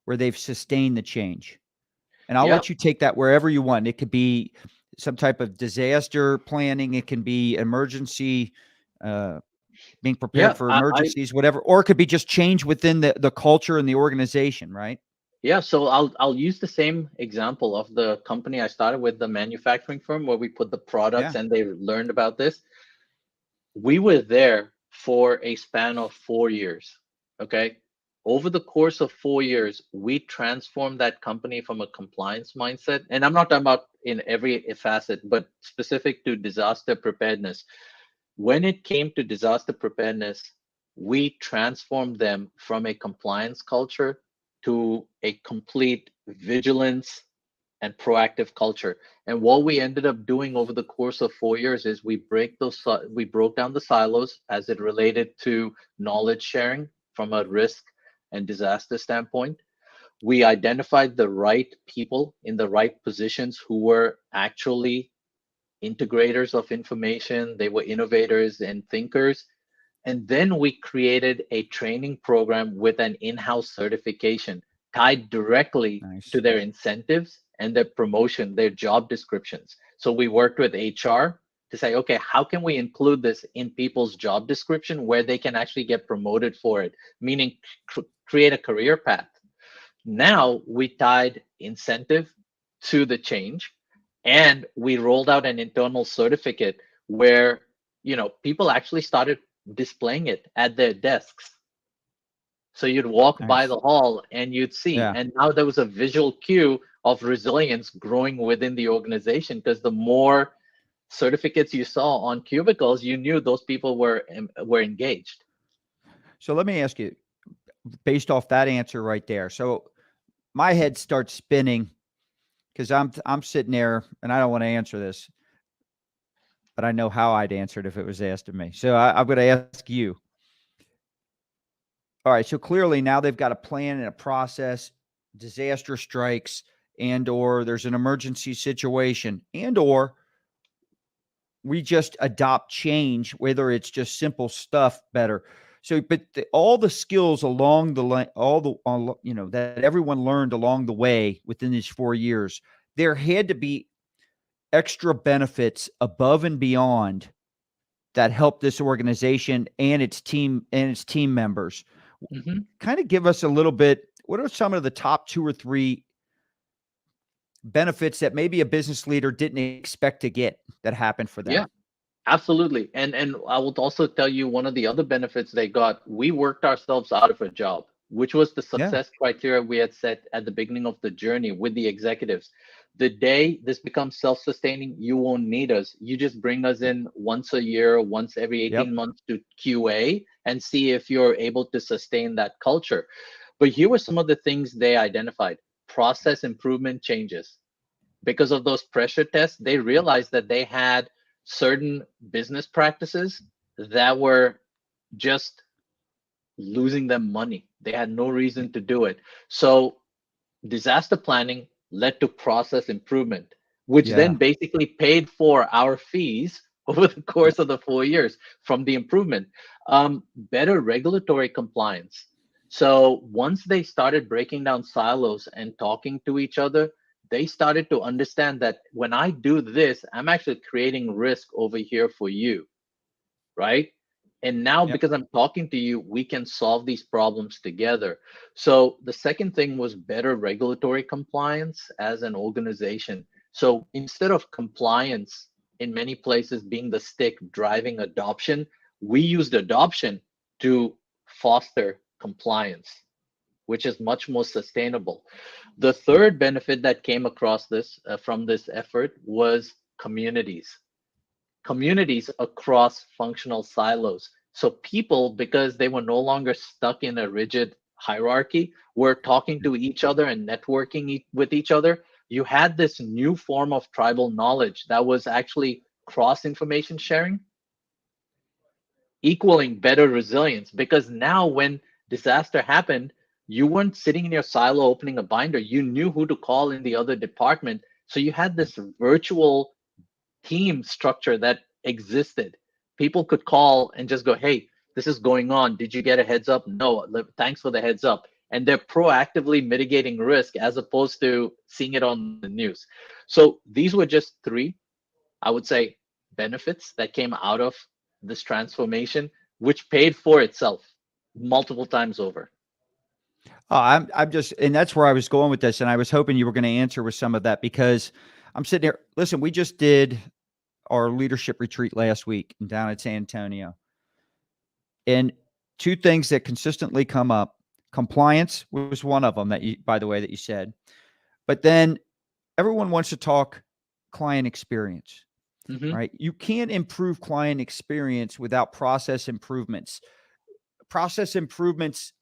Speaker 1: where they've sustained the change. And I'll
Speaker 2: Yeah,
Speaker 1: let you take that wherever you want. It could be some type of disaster planning. It can be emergency, uh, being prepared
Speaker 2: yeah,
Speaker 1: for
Speaker 2: I
Speaker 1: emergencies, whatever, or it could be just change within the culture and the organization, right?
Speaker 2: yeah. So I'll use the same example of the company I started with, the manufacturing firm where we put the products
Speaker 1: Yeah.
Speaker 2: and they learned about this. We were there for a span of 4 years. Okay. Over the course of 4 years, we transformed that company from a compliance mindset. And I'm not talking about in every facet, but specific to disaster preparedness. When it came to disaster preparedness, we transformed them from a compliance culture to a complete vigilance and proactive culture. And what we ended up doing over the course of 4 years is we broke down the silos as it related to knowledge sharing from a risk and disaster standpoint. We identified the right people in the right positions who were actually integrators of information, they were innovators and thinkers. And then we created a training program with an in house certification tied directly to
Speaker 1: Nice.
Speaker 2: their incentives and their promotion, their job descriptions. So we worked with HR to say, okay, how can we include this in people's job description where they can actually get promoted for it, meaning create a career path. Now we tied incentive to the change and we rolled out an internal certificate where people actually started displaying it at their desks. So you'd walk by
Speaker 1: Nice.
Speaker 2: the hall and you'd see.
Speaker 1: Yeah.
Speaker 2: And now there was a visual cue of resilience growing within the organization because the more certificates you saw on cubicles, you knew those people were engaged.
Speaker 1: So let me ask you, based off that answer right there. So my head starts spinning because I'm sitting there and I don't want to answer this, but I know how I'd answer it if it was asked of me. So I'm going to ask you. All right. So clearly now they've got a plan and a process. Disaster strikes, and or there's an emergency situation, and or we just adopt change, whether it's just simple stuff better. So, but all the skills along the line, that everyone learned along the way within these 4 years, there had to be extra benefits above and beyond that help this organization and its team members.
Speaker 2: Hmm.
Speaker 1: Kind of give us a little bit. What are some of the top two or three benefits that maybe a business leader didn't expect to get that happened for them?
Speaker 2: Yeah. Absolutely. And I will also tell you one of the other benefits they got, we worked ourselves out of a job, which was the
Speaker 1: Yeah.
Speaker 2: success criteria we had set at the beginning of the journey with the executives. The day this becomes self-sustaining, you won't need us. You just bring us in once a year, once every
Speaker 1: Yep.
Speaker 2: 18 months to QA and see if you're able to sustain that culture. But here were some of the things they identified. Process improvement changes because of those pressure tests, they realized that they had certain business practices that were just losing them money. They had no reason to do it. So disaster planning led to process improvement, which then
Speaker 1: Yeah.
Speaker 2: basically paid for our fees over the course of the 4 years from the improvement. Better regulatory compliance. So once they started breaking down silos and talking to each other, they started to understand that when I do this, I'm actually creating risk over here for you, right? And now,
Speaker 1: Yep.
Speaker 2: because I'm talking to you, we can solve these problems together. So, the second thing was better regulatory compliance as an organization. So, instead of compliance in many places being the stick driving adoption, we used adoption to foster compliance, which is much more sustainable. The third benefit that came across this from this effort was communities across functional silos. So people, because they were no longer stuck in a rigid hierarchy, were talking to each other and networking with each other. You had this new form of tribal knowledge that was actually cross information sharing, equaling better resilience. Because now, when disaster happened, you weren't sitting in your silo opening a binder. You knew who to call in the other department. So you had this virtual team structure that existed. People could call and just go, "Hey, this is going on. Did you get a heads up?" No, thanks for the heads up. And they're proactively mitigating risk as opposed to seeing it on the news. So these were just three, I would say, benefits that came out of this transformation, which paid for itself multiple times over.
Speaker 1: I'm just, and that's where I was going with this, and I was hoping you were going to answer with some of that because I'm sitting here. Listen, we just did our leadership retreat last week down at San Antonio, and two things that consistently come up: compliance was one of them that you, by the way, that you said, but then everyone wants to talk client experience.
Speaker 2: Hmm.
Speaker 1: Right? You can't improve client experience without process improvements. Process improvements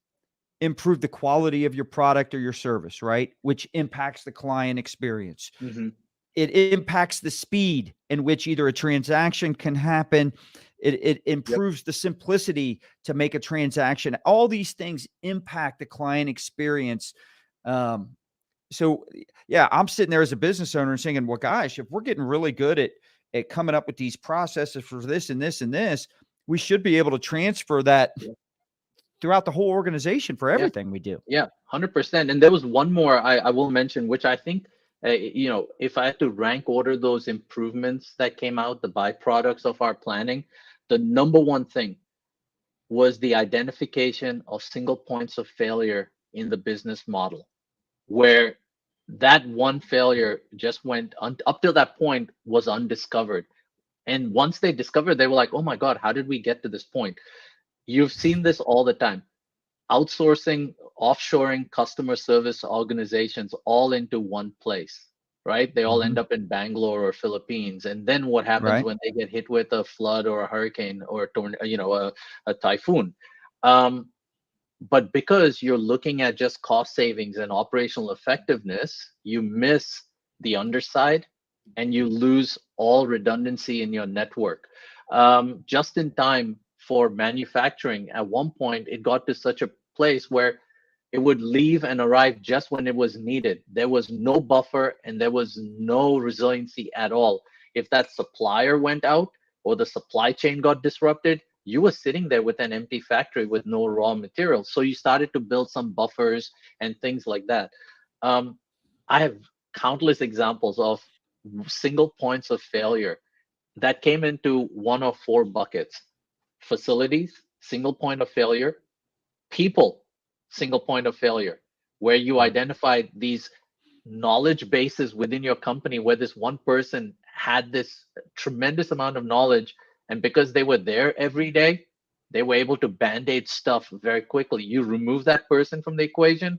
Speaker 1: improve the quality of your product or your service, right? Which impacts the client experience.
Speaker 2: Hmm.
Speaker 1: It impacts the speed in which either a transaction can happen. It
Speaker 2: Yep.
Speaker 1: improves the simplicity to make a transaction. All these things impact the client experience. Um, so yeah, I'm sitting there as a business owner and saying, well, gosh, if we're getting really good at coming up with these processes for this and this and this, we should be able to transfer that
Speaker 2: Yeah.
Speaker 1: throughout the whole organization for
Speaker 2: Yeah.
Speaker 1: everything we do.
Speaker 2: Yeah, 100%. And there was one more I will mention, which I think, if I had to rank order those improvements that came out, the byproducts of our planning, the number one thing was the identification of single points of failure in the business model, where that one failure just went up till that point was undiscovered. And once they discovered, they were like, oh my God, how did we get to this point? You've seen this all the time, outsourcing, offshoring customer service organizations all into one place, right? They all end
Speaker 1: Mhm.
Speaker 2: up in Bangalore or Philippines. And then what happens
Speaker 1: Right.
Speaker 2: when they get hit with a flood or a hurricane or a typhoon? Um, but because you're looking at just cost savings and operational effectiveness, you miss the underside and you lose all redundancy in your network. Just in time for manufacturing, at one point, it got to such a place where it would leave and arrive just when it was needed. There was no buffer and there was no resiliency at all. If that supplier went out or the supply chain got disrupted, you were sitting there with an empty factory with no raw materials. So you started to build some buffers and things like that. I have countless examples of single points of failure that came into one of four buckets: facilities, single point of failure; people, single point of failure, where you
Speaker 1: Mhm.
Speaker 2: identified these knowledge bases within your company where this one person had this tremendous amount of knowledge, and because they were there every day, they were able to band-aid stuff very quickly. You remove that person from the equation,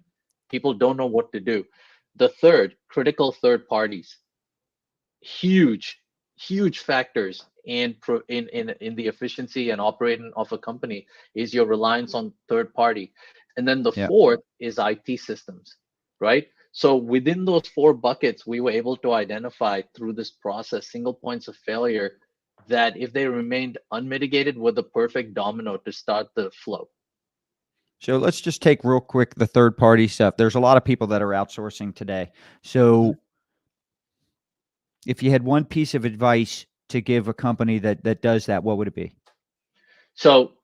Speaker 2: people don't know what to do. The third, critical third parties. Huge, huge factors in the efficiency and operating of a company is your reliance on third party. And then the
Speaker 1: Yeah.
Speaker 2: fourth is IT systems, right? So within those four buckets, we were able to identify through this process single points of failure that, if they remained unmitigated, were the perfect domino to start the flow.
Speaker 1: So let's just take real quick the third party stuff. There's a lot of people that are outsourcing today.
Speaker 2: Mhm.
Speaker 1: So if you had one piece of advice to give a company that does that, what would it be?
Speaker 2: So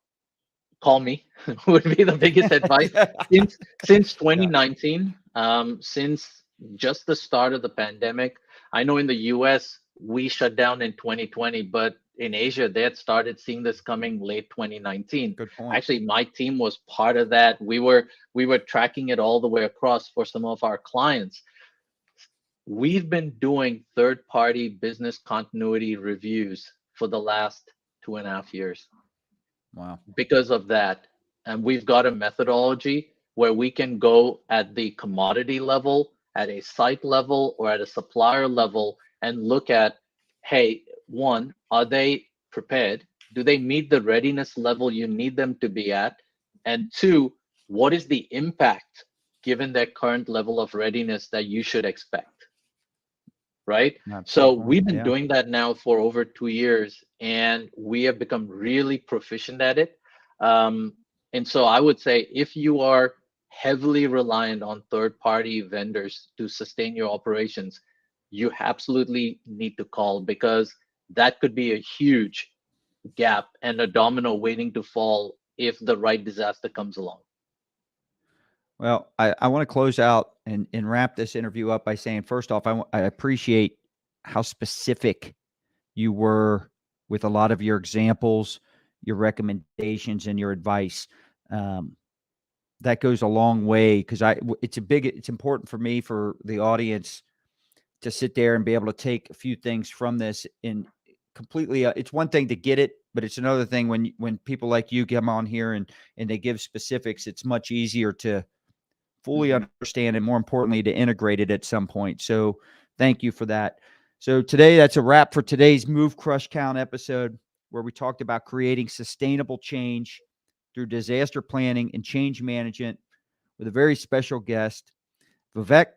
Speaker 2: call me would be the biggest advice. Since
Speaker 1: Yeah.
Speaker 2: 2019, since just the start of the pandemic. I know in the US we shut down in 2020, but in Asia they had started seeing this coming late 2019.
Speaker 1: Good point.
Speaker 2: Actually, my team was part of that. We were tracking it all the way across for some of our clients. We've been doing third party business continuity reviews for the last 2.5 years
Speaker 1: Wow.
Speaker 2: because of that. And we've got a methodology where we can go at the commodity level, at a site level, or at a supplier level and look at, hey, one, are they prepared? Do they meet the readiness level you need them to be at? And two, what is the impact given their current level of readiness that you should expect? Right?
Speaker 1: That's a
Speaker 2: So
Speaker 1: good point.
Speaker 2: we've been
Speaker 1: Yeah.
Speaker 2: doing that now for over 2 years, and we have become really proficient at it. Um, and so I would say, if you are heavily reliant on third-party vendors to sustain your operations, you absolutely need to call, because that could be a huge gap and a domino waiting to fall if the right disaster comes along.
Speaker 1: Well, I want to close out and wrap this interview up by saying, first off, I appreciate how specific you were with a lot of your examples, your recommendations, and your advice. Um, that goes a long way because it's important for me, for the audience, to sit there and be able to take a few things from this and completely. It's one thing to get it, but it's another thing when people like you come on here and they give specifics. It's much easier to fully
Speaker 2: Mhm.
Speaker 1: understand and, more importantly, to integrate it at some point. So thank you for that. So today, that's a wrap for today's Move, Crush, Count episode, where we talked about creating sustainable change through disaster planning and change management with a very special guest, Vivek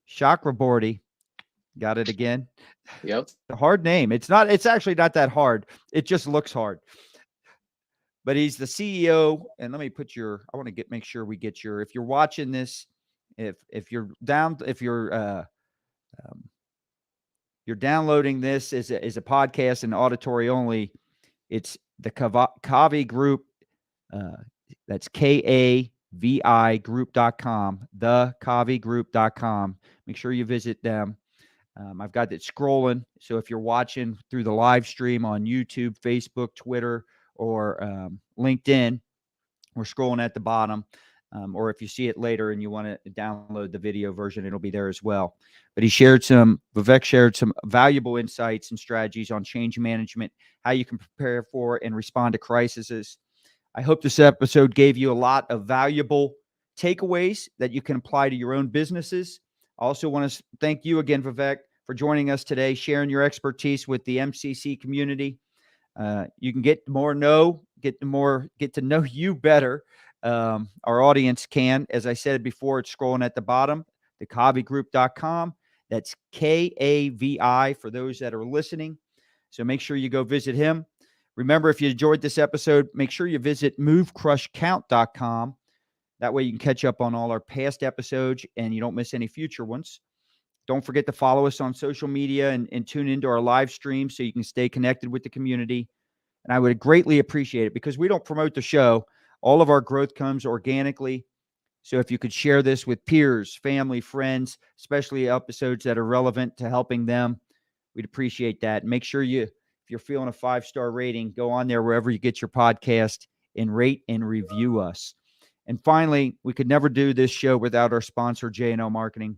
Speaker 1: Chakrabortty. Got it again?
Speaker 2: Yep.
Speaker 1: It's a hard name. It's actually not that hard. It just looks hard. But he's the CEO. And let me put I want to make sure we get if you're watching this, if um, you're downloading this as a podcast and auditory only, it's the Kavi Group. Uh, that's KAVI group.com, thekavigroup.com. Make sure you visit them. I've got it scrolling. So if you're watching through the live stream on YouTube, Facebook, Twitter, or LinkedIn, we're scrolling at the bottom. Or if you see it later and you want to download the video version, it'll be there as well. But Vivek shared some valuable insights and strategies on change management, how you can prepare for and respond to crises. I hope this episode gave you a lot of valuable takeaways that you can apply to your own businesses. I also want to thank you again, Vivek, for joining us today, sharing your expertise with the MCC community. You can get to know you better. Our audience can, as I said before, it's scrolling at the bottom, thekavigroup.com. That's KAVI for those that are listening. So make sure you go visit him. Remember, if you enjoyed this episode, make sure you visit movecrushcount.com. That way you can catch up on all our past episodes and you don't miss any future ones. Don't forget to follow us on social media and tune into our live stream so you can stay connected with the community. And I would greatly appreciate it, because we don't promote the show. All of our growth comes organically. So if you could share this with peers, family, friends, especially episodes that are relevant to helping them, we'd appreciate that. Make sure you If you're feeling a 5-star rating, go on there wherever you get your podcast and rate and review us. And finally, we could never do this show without our sponsor, J&L Marketing,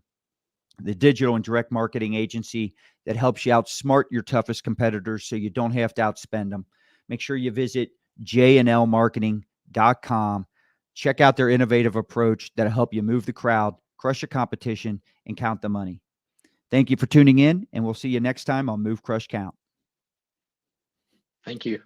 Speaker 1: the digital and direct marketing agency that helps you outsmart your toughest competitors so you don't have to outspend them. Make sure you visit jnlmarketing.com. Check out their innovative approach that'll help you move the crowd, crush your competition, and count the money. Thank you for tuning in, and we'll see you next time on Move, Crush, Count.
Speaker 2: Thank you.